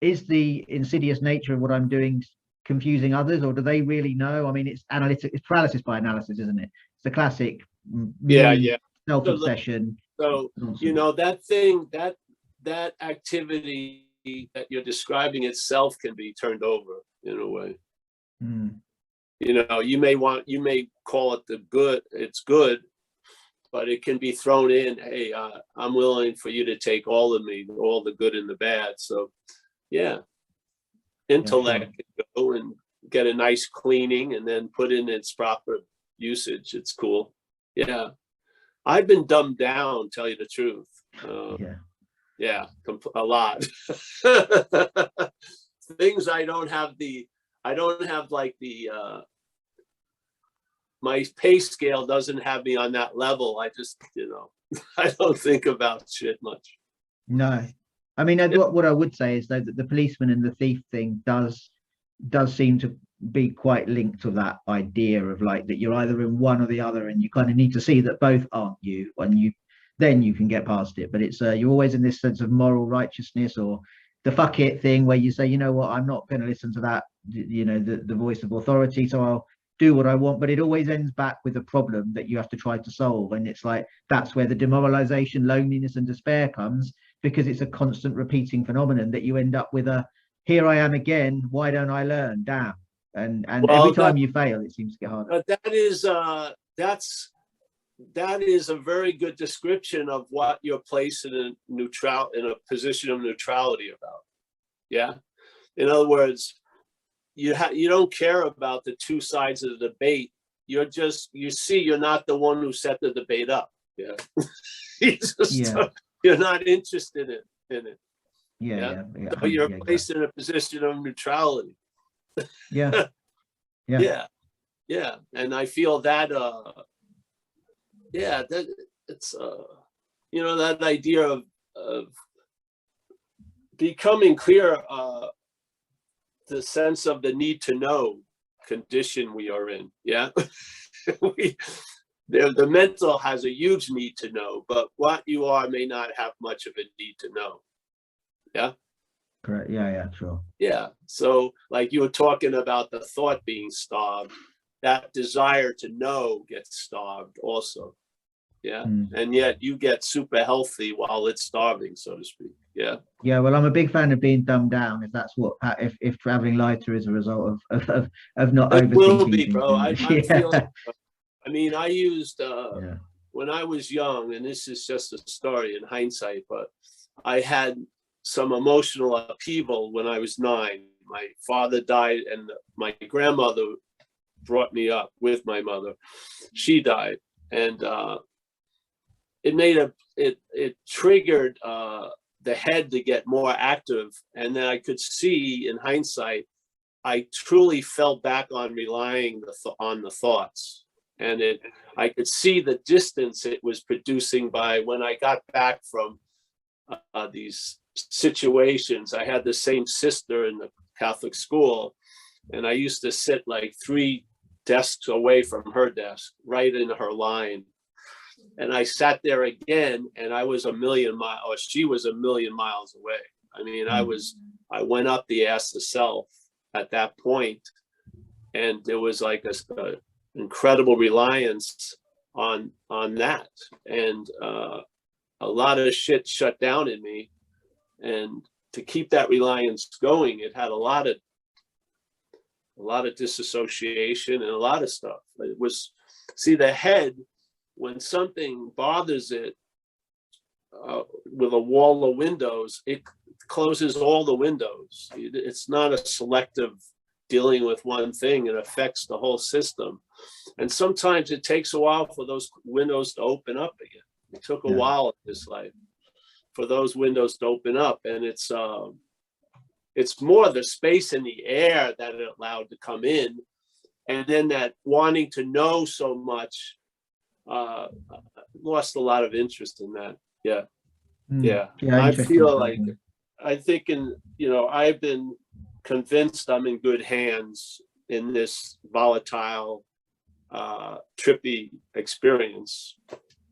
is the insidious nature of what I'm doing confusing others, or do they really know? I mean, it's paralysis by analysis, isn't it? It's the classic self-obsession.
So that activity that you're describing itself can be turned over in a way. You may call it it's good, but it can be thrown in, hey, I'm willing for you to take all of me, all the good and the bad. So intellect can go and get a nice cleaning and then put in its proper usage. It's cool. I've been dumbed down, tell you the truth. A lot. Things I don't have like my pay scale doesn't have me on that level. I just, I don't think about shit much.
No. I mean, what I would say is though that the policeman and the thief thing does seem to be quite linked to that idea of like that you're either in one or the other, and you kind of need to see that both aren't you, and then you can get past it. But it's you're always in this sense of moral righteousness or the fuck it thing where you say, you know what, I'm not going to listen to that, the voice of authority, so I'll do what I want. But it always ends back with a problem that you have to try to solve, and it's like that's where the demoralization, loneliness and despair comes, because it's a constant repeating phenomenon that you end up with here I am again, why don't I learn? Damn. And every time you fail, it seems to get harder.
That is a very good description of what you're placed in a position of neutrality about. In other words, you don't care about the two sides of the debate. You're not the one who set the debate up. You're not interested in it. So you're placed in a position of neutrality.
Yeah.
And I feel that that it's that idea of becoming clear, the sense of the need to know condition we are in. Yeah. The mental has a huge need to know, but what you are may not have much of a need to know. Yeah.
Correct. Yeah, sure.
Yeah. So like you were talking about the thought being starved, that desire to know gets starved also. Yeah. And yet you get super healthy while it's starving, so to speak. Yeah.
Yeah, well, I'm a big fan of being dumbed down. If that's what, if traveling lighter is a result of not
It will
overthinking
be,
things.
bro. I'm feeling. I mean, I used
Yeah.
when I was young, and this is just a story in hindsight, but I had some emotional upheaval when I was 9. My father died, and my grandmother brought me up with my mother. She died, and it triggered the head to get more active, and then I could see in hindsight, I truly fell back on relying on the thoughts, and I could see the distance it was producing by when I got back from these situations. I had the same sister in the Catholic school, and I used to sit like 3 desks away from her desk, right in her line. And I sat there again, and I was a million miles, or she was a million miles away. I mean, I went up the ass of self at that point, and there was like a incredible reliance on that, and a lot of shit shut down in me. And to keep that reliance going, it had a lot of disassociation and a lot of stuff. It was, see, the head, when something bothers it with a wall of windows, it closes all the windows. It's not a selective dealing with one thing. It affects the whole system. And sometimes it takes a while for those windows to open up again. It took a while in this life for those windows to open up. And it's more the space in the air that it allowed to come in. And then that wanting to know so much, lost a lot of interest in that. Yeah. I feel like, I think I've been convinced I'm in good hands in this volatile, trippy experience.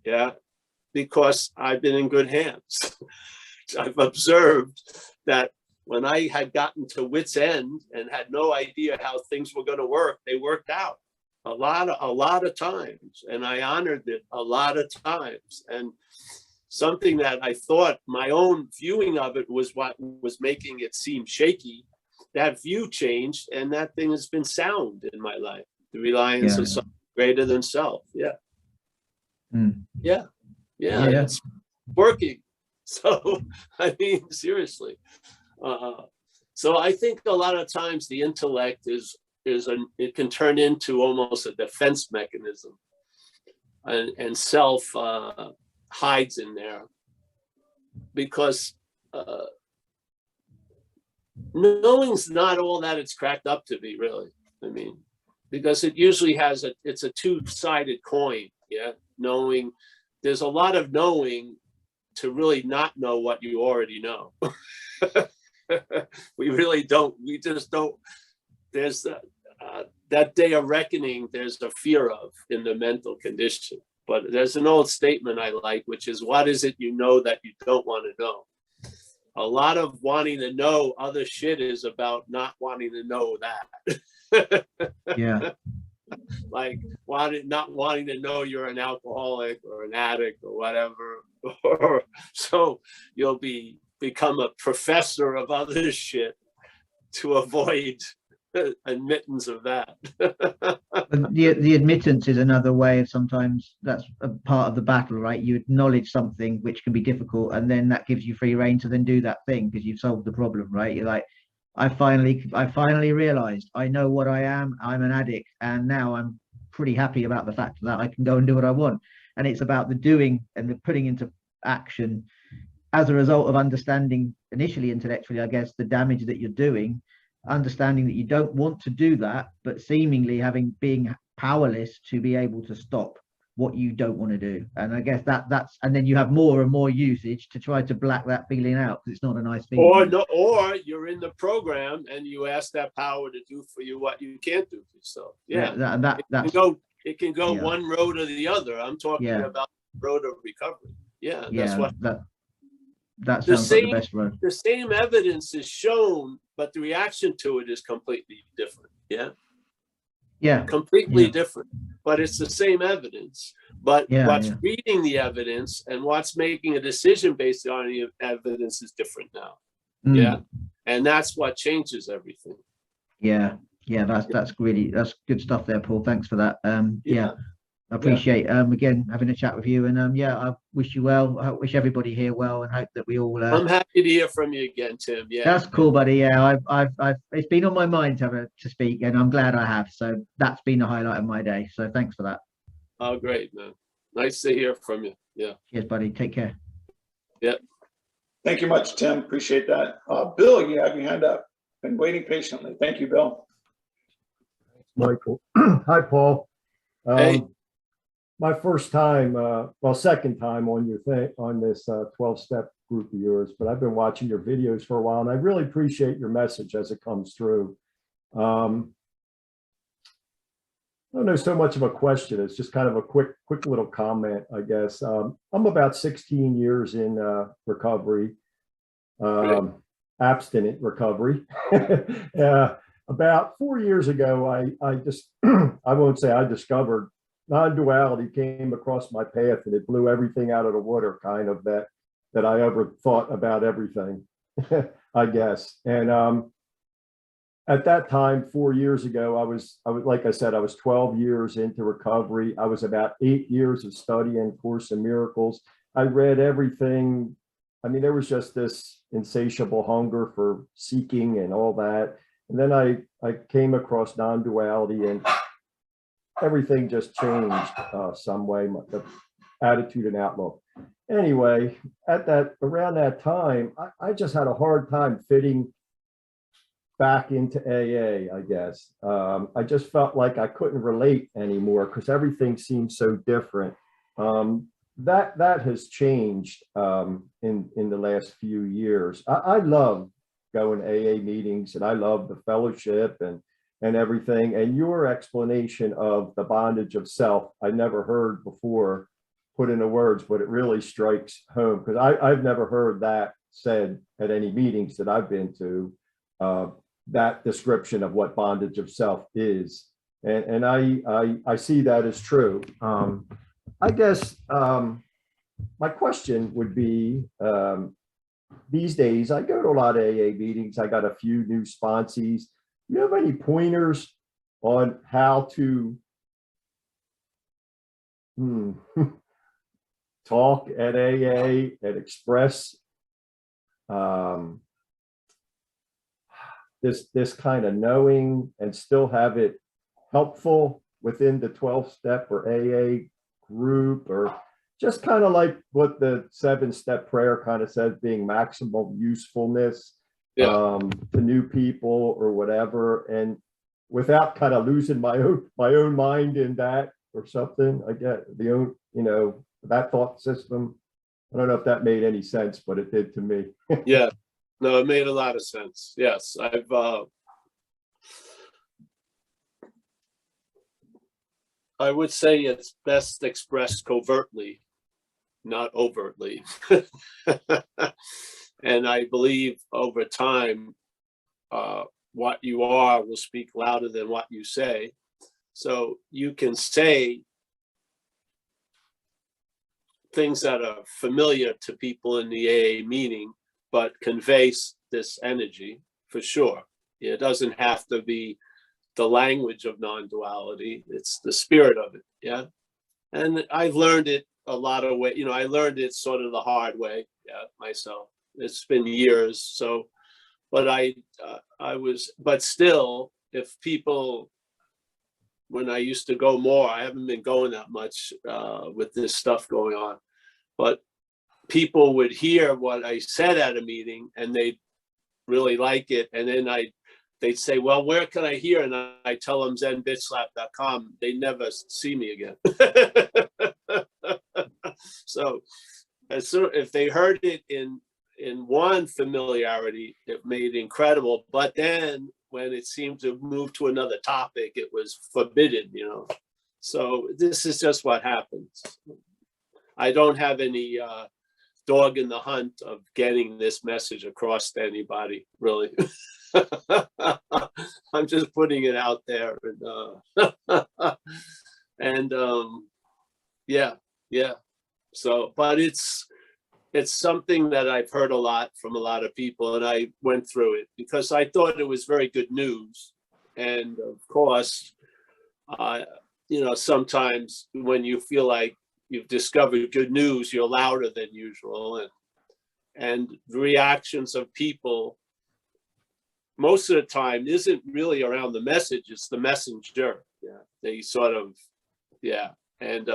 Yeah. Because I've been in good hands. I've observed that when I had gotten to wit's end and had no idea how things were going to work, they worked out a lot of times, and I honored it a lot of times. And something that I thought my own viewing of it was what was making it seem shaky, that view changed, and that thing has been sound in my life. The reliance of something greater than self. Yeah, it's working. So, I mean, seriously. So I think a lot of times the intellect it can turn into almost a defense mechanism, and self hides in there, because knowing's not all that it's cracked up to be, really. I mean, because it usually it's a two-sided coin. Yeah, knowing, there's a lot of knowing to really not know what you already know. We really don't. We just don't. There's that day of reckoning. There's a fear of in the mental condition. But there's an old statement I like, which is, "What is it you know that you don't want to know?" A lot of wanting to know other shit is about not wanting to know that.
Yeah.
Like not wanting to know you're an alcoholic or an addict or whatever. Or so you'll become a professor of other shit to avoid admittance of that.
But the admittance is another way of, sometimes that's a part of the battle, right? You acknowledge something which can be difficult, and then that gives you free rein to then do that thing because you've solved the problem, right? You're like, I finally realized I know what I am. I'm an addict, and now I'm pretty happy about the fact that I can go and do what I want. And it's about the doing and the putting into action as a result of understanding, initially intellectually, I guess, the damage that you're doing, understanding that you don't want to do that, but seemingly being powerless to be able to stop what you don't want to do. And I guess that's, and then you have more and more usage to try to black that feeling out, because it's not a nice feeling.
Or no, or you're in the program and you ask that power to do for you what you can't do for yourself. Yeah, it can go
yeah.
one road or the other. I'm talking
Yeah.
about the road of recovery. Yeah,
Yeah,
that's what
that sounds like the best road.
the same evidence is shown, but the reaction to it is completely different. Yeah.
Yeah.
Completely
Yeah.
different, but it's the same evidence. But
Yeah,
what's
yeah.
reading the evidence and what's making a decision based on the evidence is different now.
Mm.
Yeah. And that's what changes everything.
Yeah. Yeah, that's good stuff there, Paul. Thanks for that. Yeah. I appreciate again having a chat with you, and yeah, I wish you well. I wish everybody here well, and hope that we all.
I'm happy to hear from you again, Tim. Yeah,
that's cool, buddy. Yeah, I've it's been on my mind to speak, and I'm glad I have. So that's been the highlight of my day. So thanks for that.
Oh, great, man. Nice to hear from you. Yeah.
Cheers, buddy. Take care.
Yeah.
Thank you much, Tim. Appreciate that. Bill, you have your hand up. Been waiting patiently. Thank you, Bill.
Michael. Hi, Paul.
Hey.
My first time, well, second time on your thing, on this 12-step group of yours, but I've been watching your videos for a while, and I really appreciate your message as it comes through. I don't know so much of a question. It's just kind of a quick little comment, I guess. I'm about 16 years in recovery, abstinent recovery. About 4 years ago, I just, I won't say I discovered non-duality came across my path, and it blew everything out of the water, kind of that I ever thought about everything, I guess. And at that time, 4 years ago, I was like I said, I was 12 years into recovery. I was about 8 years of studying Course in Miracles. I read everything. I mean, there was just this insatiable hunger for seeking and all that. And then I came across non-duality, and everything just changed some way, the attitude and outlook. Anyway, around that time, I just had a hard time fitting back into AA, I guess. I just felt like I couldn't relate anymore because everything seemed so different. That has changed in the last few years. I love going to AA meetings, and I love the fellowship and everything. And your explanation of the bondage of self, I never heard before put into words, but it really strikes home, because I've never heard that said at any meetings that I've been to, that description of what bondage of self is. And I see that as true. I guess my question would be, these days I go to a lot of AA meetings. I got a few new sponsees. Do you have any pointers on how to talk at AA and express this kind of knowing and still have it helpful within the 12-step or AA group, or just kind of like what the 7-step prayer kind of says, being maximal usefulness to new people or whatever, and without kind of losing my own mind in that or something. I get the own, that thought system. I don't know if that made any sense, but it did to me.
Yeah, no, it made a lot of sense. Yes, I would say it's best expressed covertly, not overtly. And I believe over time, what you are will speak louder than what you say. So you can say things that are familiar to people in the AA meeting, but conveys this energy for sure. It doesn't have to be the language of non-duality. It's the spirit of it. Yeah. And I've learned it a lot of way. I learned it sort of the hard way. Yeah, myself. It's been years. So, but but still, if people, when I used to go more, I haven't been going that much with this stuff going on, but people would hear what I said at a meeting and they'd really like it. And then they'd say, well, where can I hear? And I tell them zenbitslap.com. They never see me again. So as soon if they heard it in one familiarity, it made incredible. But then when it seemed to move to another topic, it was forbidden, you know. So this is just what happens. I don't have any dog in the hunt of getting this message across to anybody, really. I'm just putting it out there, and yeah. So, but it's something that I've heard a lot from a lot of people, and I went through it because I thought it was very good news. And of course, you know, sometimes when you feel like you've discovered good news, you're louder than usual, and the reactions of people most of the time isn't really around the message, it's the messenger. Yeah, they sort of, yeah, and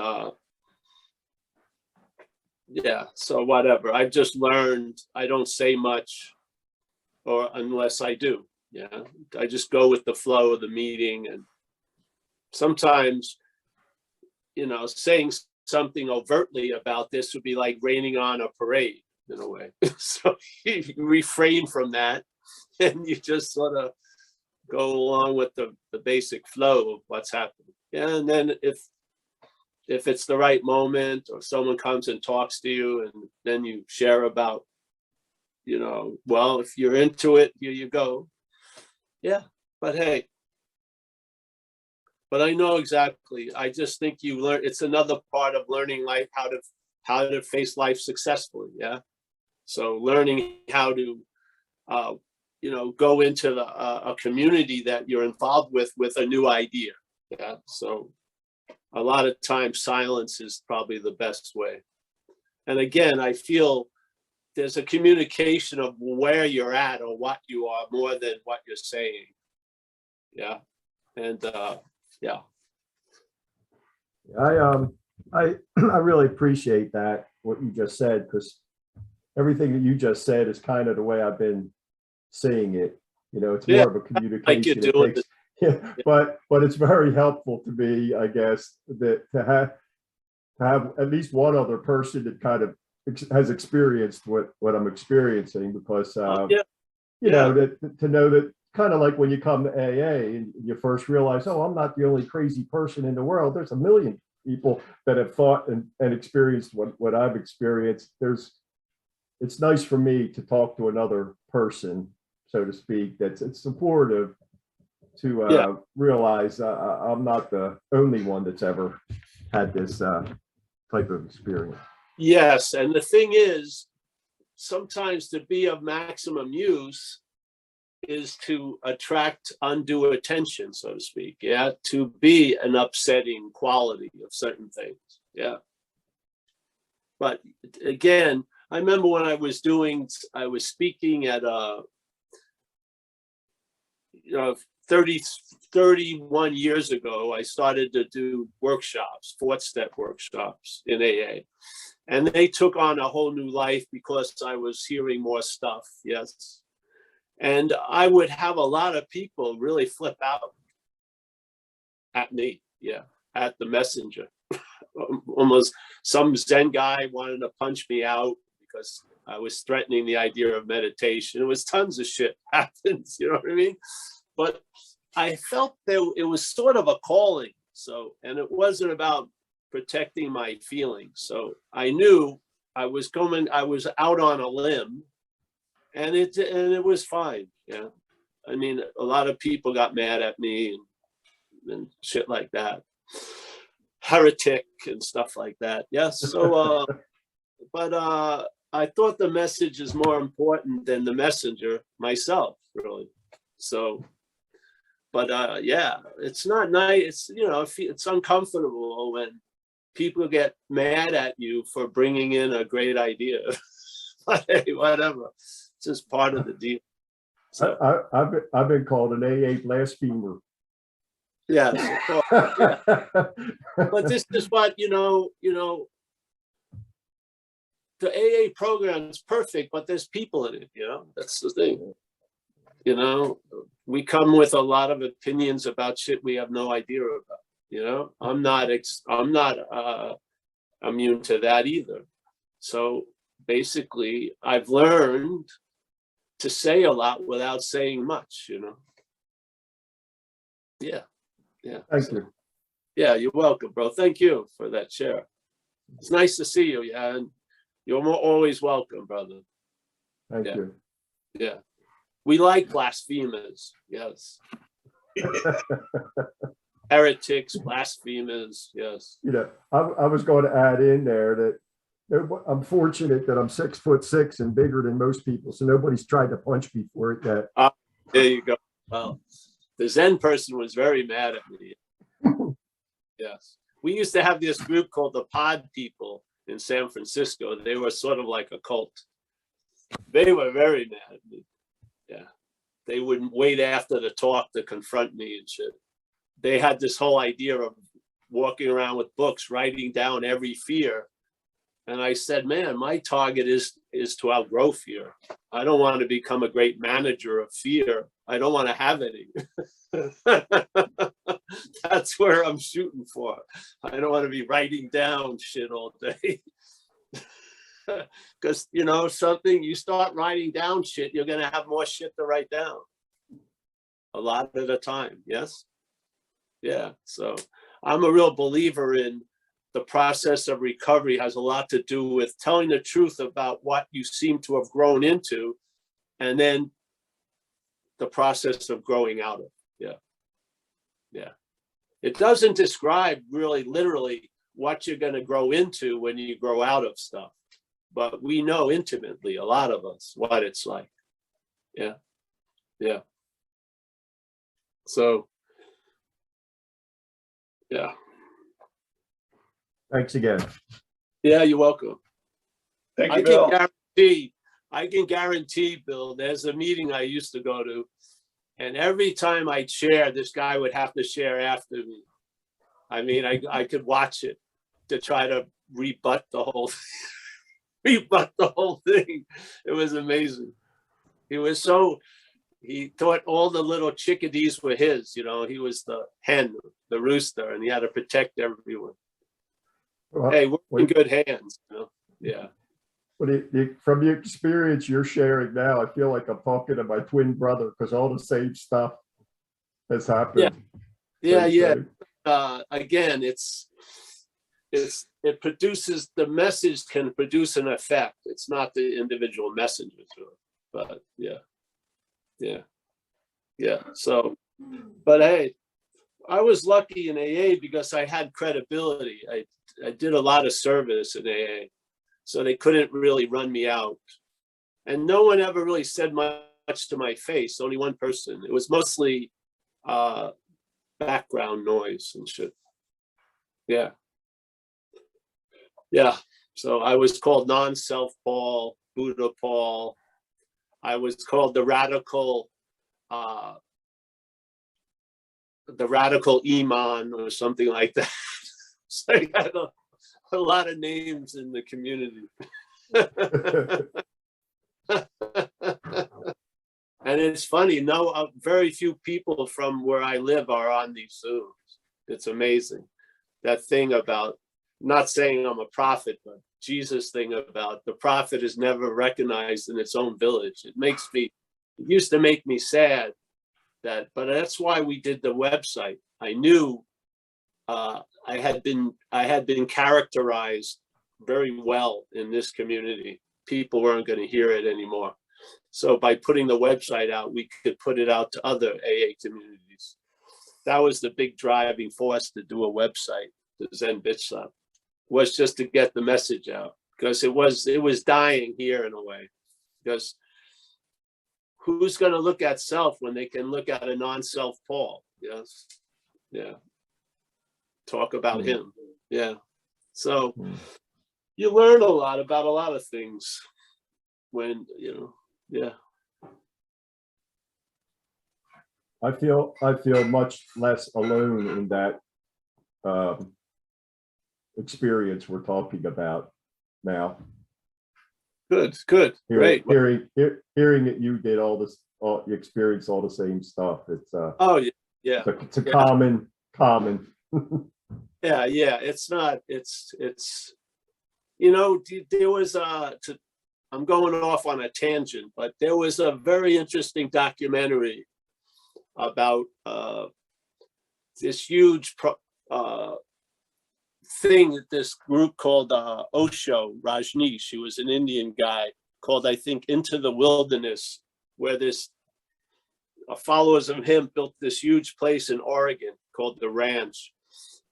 yeah, so whatever. I've just learned I don't say much, or unless I do. Yeah, I just go with the flow of the meeting, and sometimes, you know, saying something overtly about this would be like raining on a parade in a way. So you refrain from that, and you just sort of go along with the basic flow of what's happening. Yeah, and then if it's the right moment, or someone comes and talks to you, and then you share about, you know, well, if you're into it, here you go. Yeah, but hey, but I know exactly. I just think you learn. It's another part of learning life, how to face life successfully. Yeah. So learning how to, you know, go into a community that you're involved with a new idea. Yeah. So a lot of times silence is probably the best way. And again, I feel there's a communication of where you're at or what you are more than what you're saying. Yeah. And yeah.
I really appreciate that, what you just said, because everything that you just said is kind of the way I've been seeing it. You know, it's more of a communication.
Like you're doing
it takes, yeah, but it's very helpful to me, I guess, that to have at least one other person that kind of has experienced what I'm experiencing, because you know, that to know that, kind of like when you come to AA and you first realize, oh, I'm not the only crazy person in the world. There's a million people that have thought and experienced what I've experienced. It's nice for me to talk to another person, so to speak, it's supportive, to realize I'm not the only one that's ever had this type of experience.
Yes, and the thing is, sometimes to be of maximum use is to attract undue attention, so to speak. Yeah, to be an upsetting quality of certain things. Yeah. But again, I remember when I was speaking at you know, 31 years ago, I started to do workshops, 4-step workshops in AA. And they took on a whole new life because I was hearing more stuff. Yes. And I would have a lot of people really flip out at me. Yeah. At the messenger. Almost some Zen guy wanted to punch me out because I was threatening the idea of meditation. It was tons of shit happens, you know what I mean? But I felt that it was sort of a calling. So, and it wasn't about protecting my feelings. So I knew I was out on a limb, and it was fine. Yeah. I mean, a lot of people got mad at me and shit like that. Heretic and stuff like that. Yes. So, but I thought the message is more important than the messenger myself, really. So, but yeah, it's not nice. It's, you know, it's uncomfortable when people get mad at you for bringing in a great idea. But hey, whatever. It's just part of the deal. So,
I've been called an AA blasphemer.
Yes, of course. Yeah. But this is what, you know, the AA program is perfect, but there's people in it, you know, that's the thing. You know, we come with a lot of opinions about shit we have no idea about, you know. I'm not immune to that either. So basically, I've learned to say a lot without saying much, you know. Yeah.
Thank you.
Yeah, you're welcome, bro. Thank you for that share. It's nice to see you. Yeah, and you're always welcome, brother.
Thank
Yeah.
you.
Yeah. We like blasphemers. Yes. Heretics, blasphemers. Yes.
You know, I was going to add in there that I'm fortunate that I'm 6'6" and bigger than most people, so nobody's tried to punch me for it yet.
There you go. Well, the Zen person was very mad at me. Yes. We used to have this group called the Pod People in San Francisco. They were sort of like a cult. They were very mad at me. Yeah. They wouldn't wait after the talk to confront me and shit. They had this whole idea of walking around with books, writing down every fear. And I said, man, my target is to outgrow fear. I don't want to become a great manager of fear. I don't want to have any. That's where I'm shooting for. I don't want to be writing down shit all day. Because, you know, something, you start writing down shit, you're going to have more shit to write down. A lot at a time. Yes. Yeah. So I'm a real believer in the process of recovery has a lot to do with telling the truth about what you seem to have grown into, and then the process of growing out of. Yeah. Yeah. It doesn't describe really literally what you're going to grow into when you grow out of stuff, but we know intimately, a lot of us, what it's like. Yeah. Yeah. So, yeah.
Thanks again.
Yeah, you're welcome.
Thank you, Bill.
I can guarantee, Bill, there's a meeting I used to go to, and every time I'd share, this guy would have to share after me. I mean, I could watch it to try to rebut the whole thing. It was amazing. He thought all the little chickadees were his, you know, he was the hen, the rooster, and he had to protect everyone.
Well,
Hey, we're in good hands, you know? Yeah.
From the experience you're sharing now, I feel like I'm talking to my twin brother because all the same stuff has happened.
Yeah. Again, it produces, the message can produce an effect. It's not the individual messages, but yeah. So, but hey, I was lucky in AA because I had credibility. I did a lot of service in AA, so they couldn't really run me out. And no one ever really said much to my face, only one person. It was mostly background noise and shit. Yeah. So I was called non-self Paul, Buddha Paul. I was called the radical Iman or something like that. So I got a lot of names in the community. And it's funny, very few people from where I live are on these Zooms. It's amazing. That thing about, not saying I'm a prophet, but Jesus thing about the prophet is never recognized in its own village. It used to make me sad but that's why we did the website. I knew I had been characterized very well in this community. People weren't going to hear it anymore. So by putting the website out, we could put it out to other AA communities. That was the big driving force to do a website, the Zen Bitch Stop, was just to get the message out, because it was dying here in a way. Because who's going to look at self when they can look at a non-self Paul? Yes. Yeah. Talk about him. Yeah. So you learn a lot about a lot of things when, yeah.
I feel much less alone in that experience we're talking about now.
Good. Great.
Hearing that you did you experienced all the same stuff. It's
yeah.
It's a common.
Yeah. It's not. It's You know, there was I'm going off on a tangent, but there was a very interesting documentary about this huge thing that this group called Osho Rajneesh, who was an Indian guy, called, I think, Into the Wilderness, where this followers of him built this huge place in Oregon called the Ranch.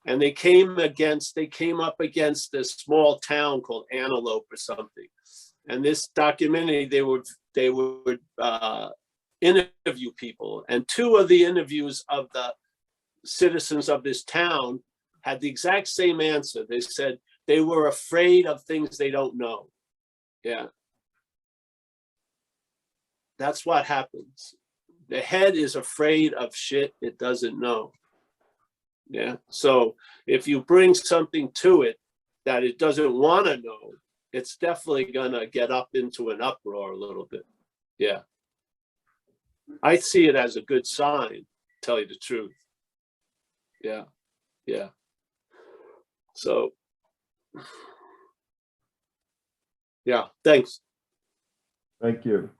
And they came up against this small town called Antelope or something. And this documentary, they would interview people. And two of the interviews of the citizens of this town had the exact same answer. They said they were afraid of things they don't know. Yeah. That's what happens. The head is afraid of shit it doesn't know. Yeah. So if you bring something to it that it doesn't want to know, it's definitely going to get up into an uproar a little bit. Yeah. I see it as a good sign, tell you the truth. Yeah. Yeah. So, yeah, thanks.
Thank you.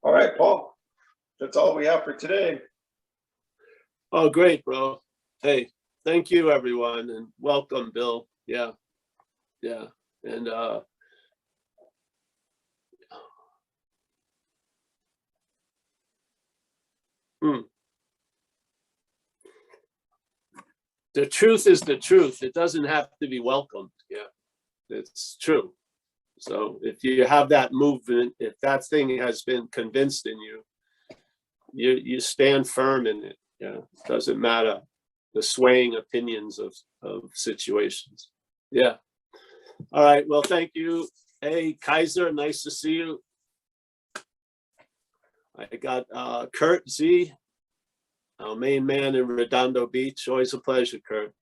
All right, Paul. That's all we have for today.
Oh, great, bro. Hey, thank you, everyone, and welcome, Bill. Yeah, yeah, and the truth is the truth. It doesn't have to be welcomed. Yeah, it's true. So if you have that movement, if that thing has been convinced in you, you stand firm in it. Yeah, it doesn't matter the swaying opinions of situations. Yeah. All right. Well, thank you. Hey, Kaiser, nice to see you. I got Kurt Z, our main man in Redondo Beach. Always a pleasure, Kurt.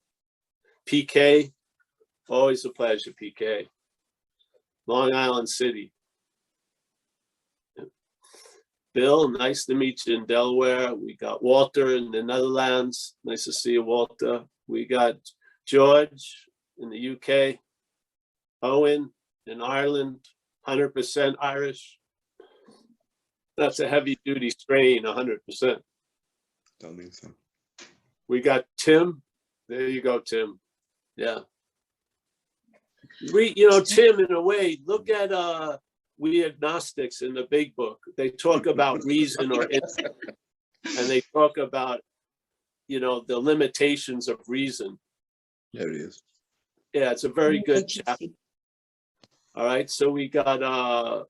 PK, always a pleasure, PK. Long Island City. Bill, nice to meet you in Delaware. We got Walter in the Netherlands. Nice to see you, Walter. We got George in the UK. Owen in Ireland, 100% Irish. That's a heavy duty strain, 100%.
Don't think so.
We got Tim. There you go, Tim. Yeah. Tim, in a way, look at we agnostics in the big book. They talk about reason or instinct, and they talk about, the limitations of reason.
There it is.
Yeah, it's a very good chapter. All right, so we got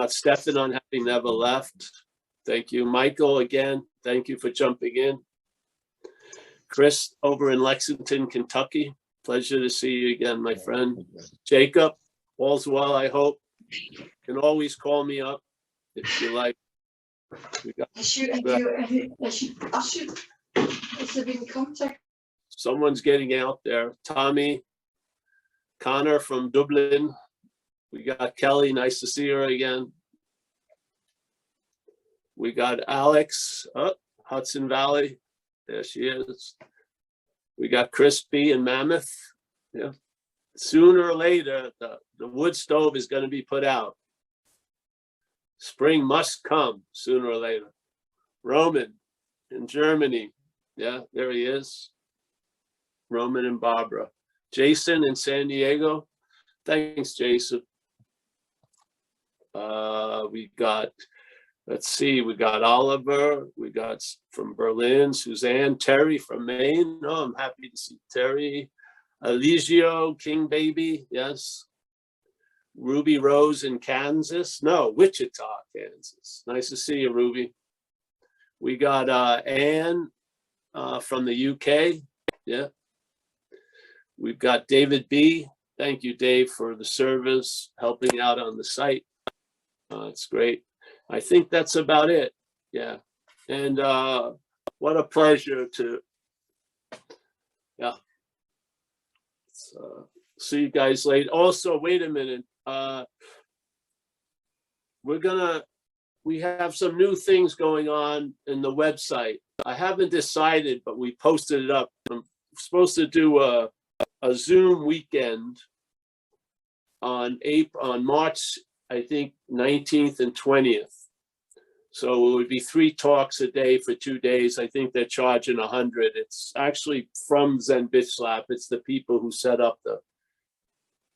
Stefan on having never left. Thank you. Michael, again, thank you for jumping in. Chris over in Lexington, Kentucky. Pleasure to see you again, my friend. Jacob, all's well, I hope. You can always call me up if you like.
I should have been in contact.
Someone's getting out there. Tommy, Connor from Dublin. We got Kelly, nice to see her again. We got Alex, Hudson Valley. There she is. We got Crispy in Mammoth. Yeah. Sooner or later, the wood stove is going to be put out. Spring must come sooner or later. Roman in Germany. Yeah, there he is. Roman and Barbara. Jason in San Diego. Thanks, Jason. We got, let's see, we got Oliver. We got from Berlin, Suzanne, Terry from Maine. Oh, I'm happy to see Terry. Eligio, King Baby, yes. Ruby Rose in Kansas. No, Wichita, Kansas. Nice to see you, Ruby. We got Anne from the UK. Yeah. We've got David B. Thank you, Dave, for the service, helping out on the site. It's great. I think that's about it. Yeah. And what a pleasure to, yeah. See you guys later. Also, wait a minute. We have some new things going on in the website. I haven't decided, but we posted it up supposed to do a Zoom weekend on March, I think, 19th and 20th. So it would be 3 talks a day for 2 days. I think they're charging 100. It's actually from Zen Bitch Lab. It's the people who set up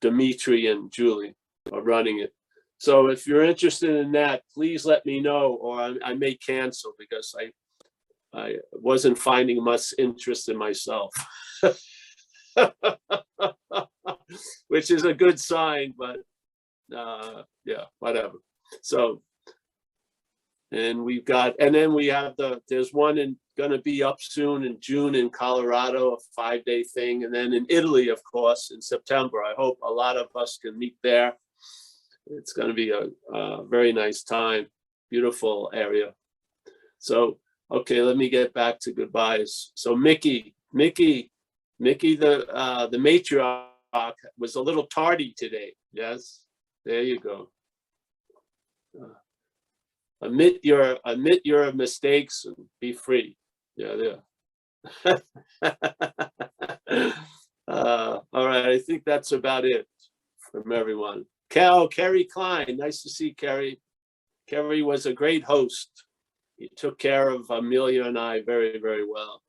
Dimitri and Julie are running it. So if you're interested in that, please let me know, or I may cancel because I wasn't finding much interest in myself, which is a good sign, but yeah, whatever. So, and then we have there's one gonna be up soon in June in Colorado, a 5-day thing. And then in Italy, of course, in September. I hope a lot of us can meet there. It's gonna be a very nice time, beautiful area. So, okay, let me get back to goodbyes. So Mickey, the matriarch was a little tardy today. Yes, there you go. Admit your mistakes and be free. Yeah. All right, I think that's about it from everyone. Kerry Klein, nice to see Kerry. Kerry was a great host. He took care of Amelia and I very, very well.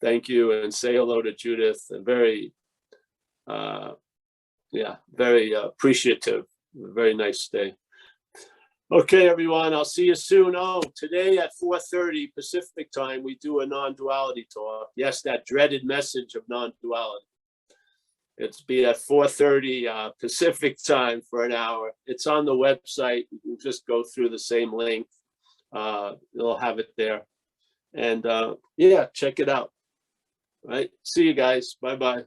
Thank you, and say hello to Judith. And very appreciative. Very nice day. Okay, everyone, I'll see you soon. Oh, today at 4:30 Pacific time, we do a non-duality talk. Yes, that dreaded message of non-duality. It's be at 4:30 Pacific time for an hour. It's on the website. You can just go through the same link. They'll have it there. And yeah, check it out. All right, see you guys. Bye-bye.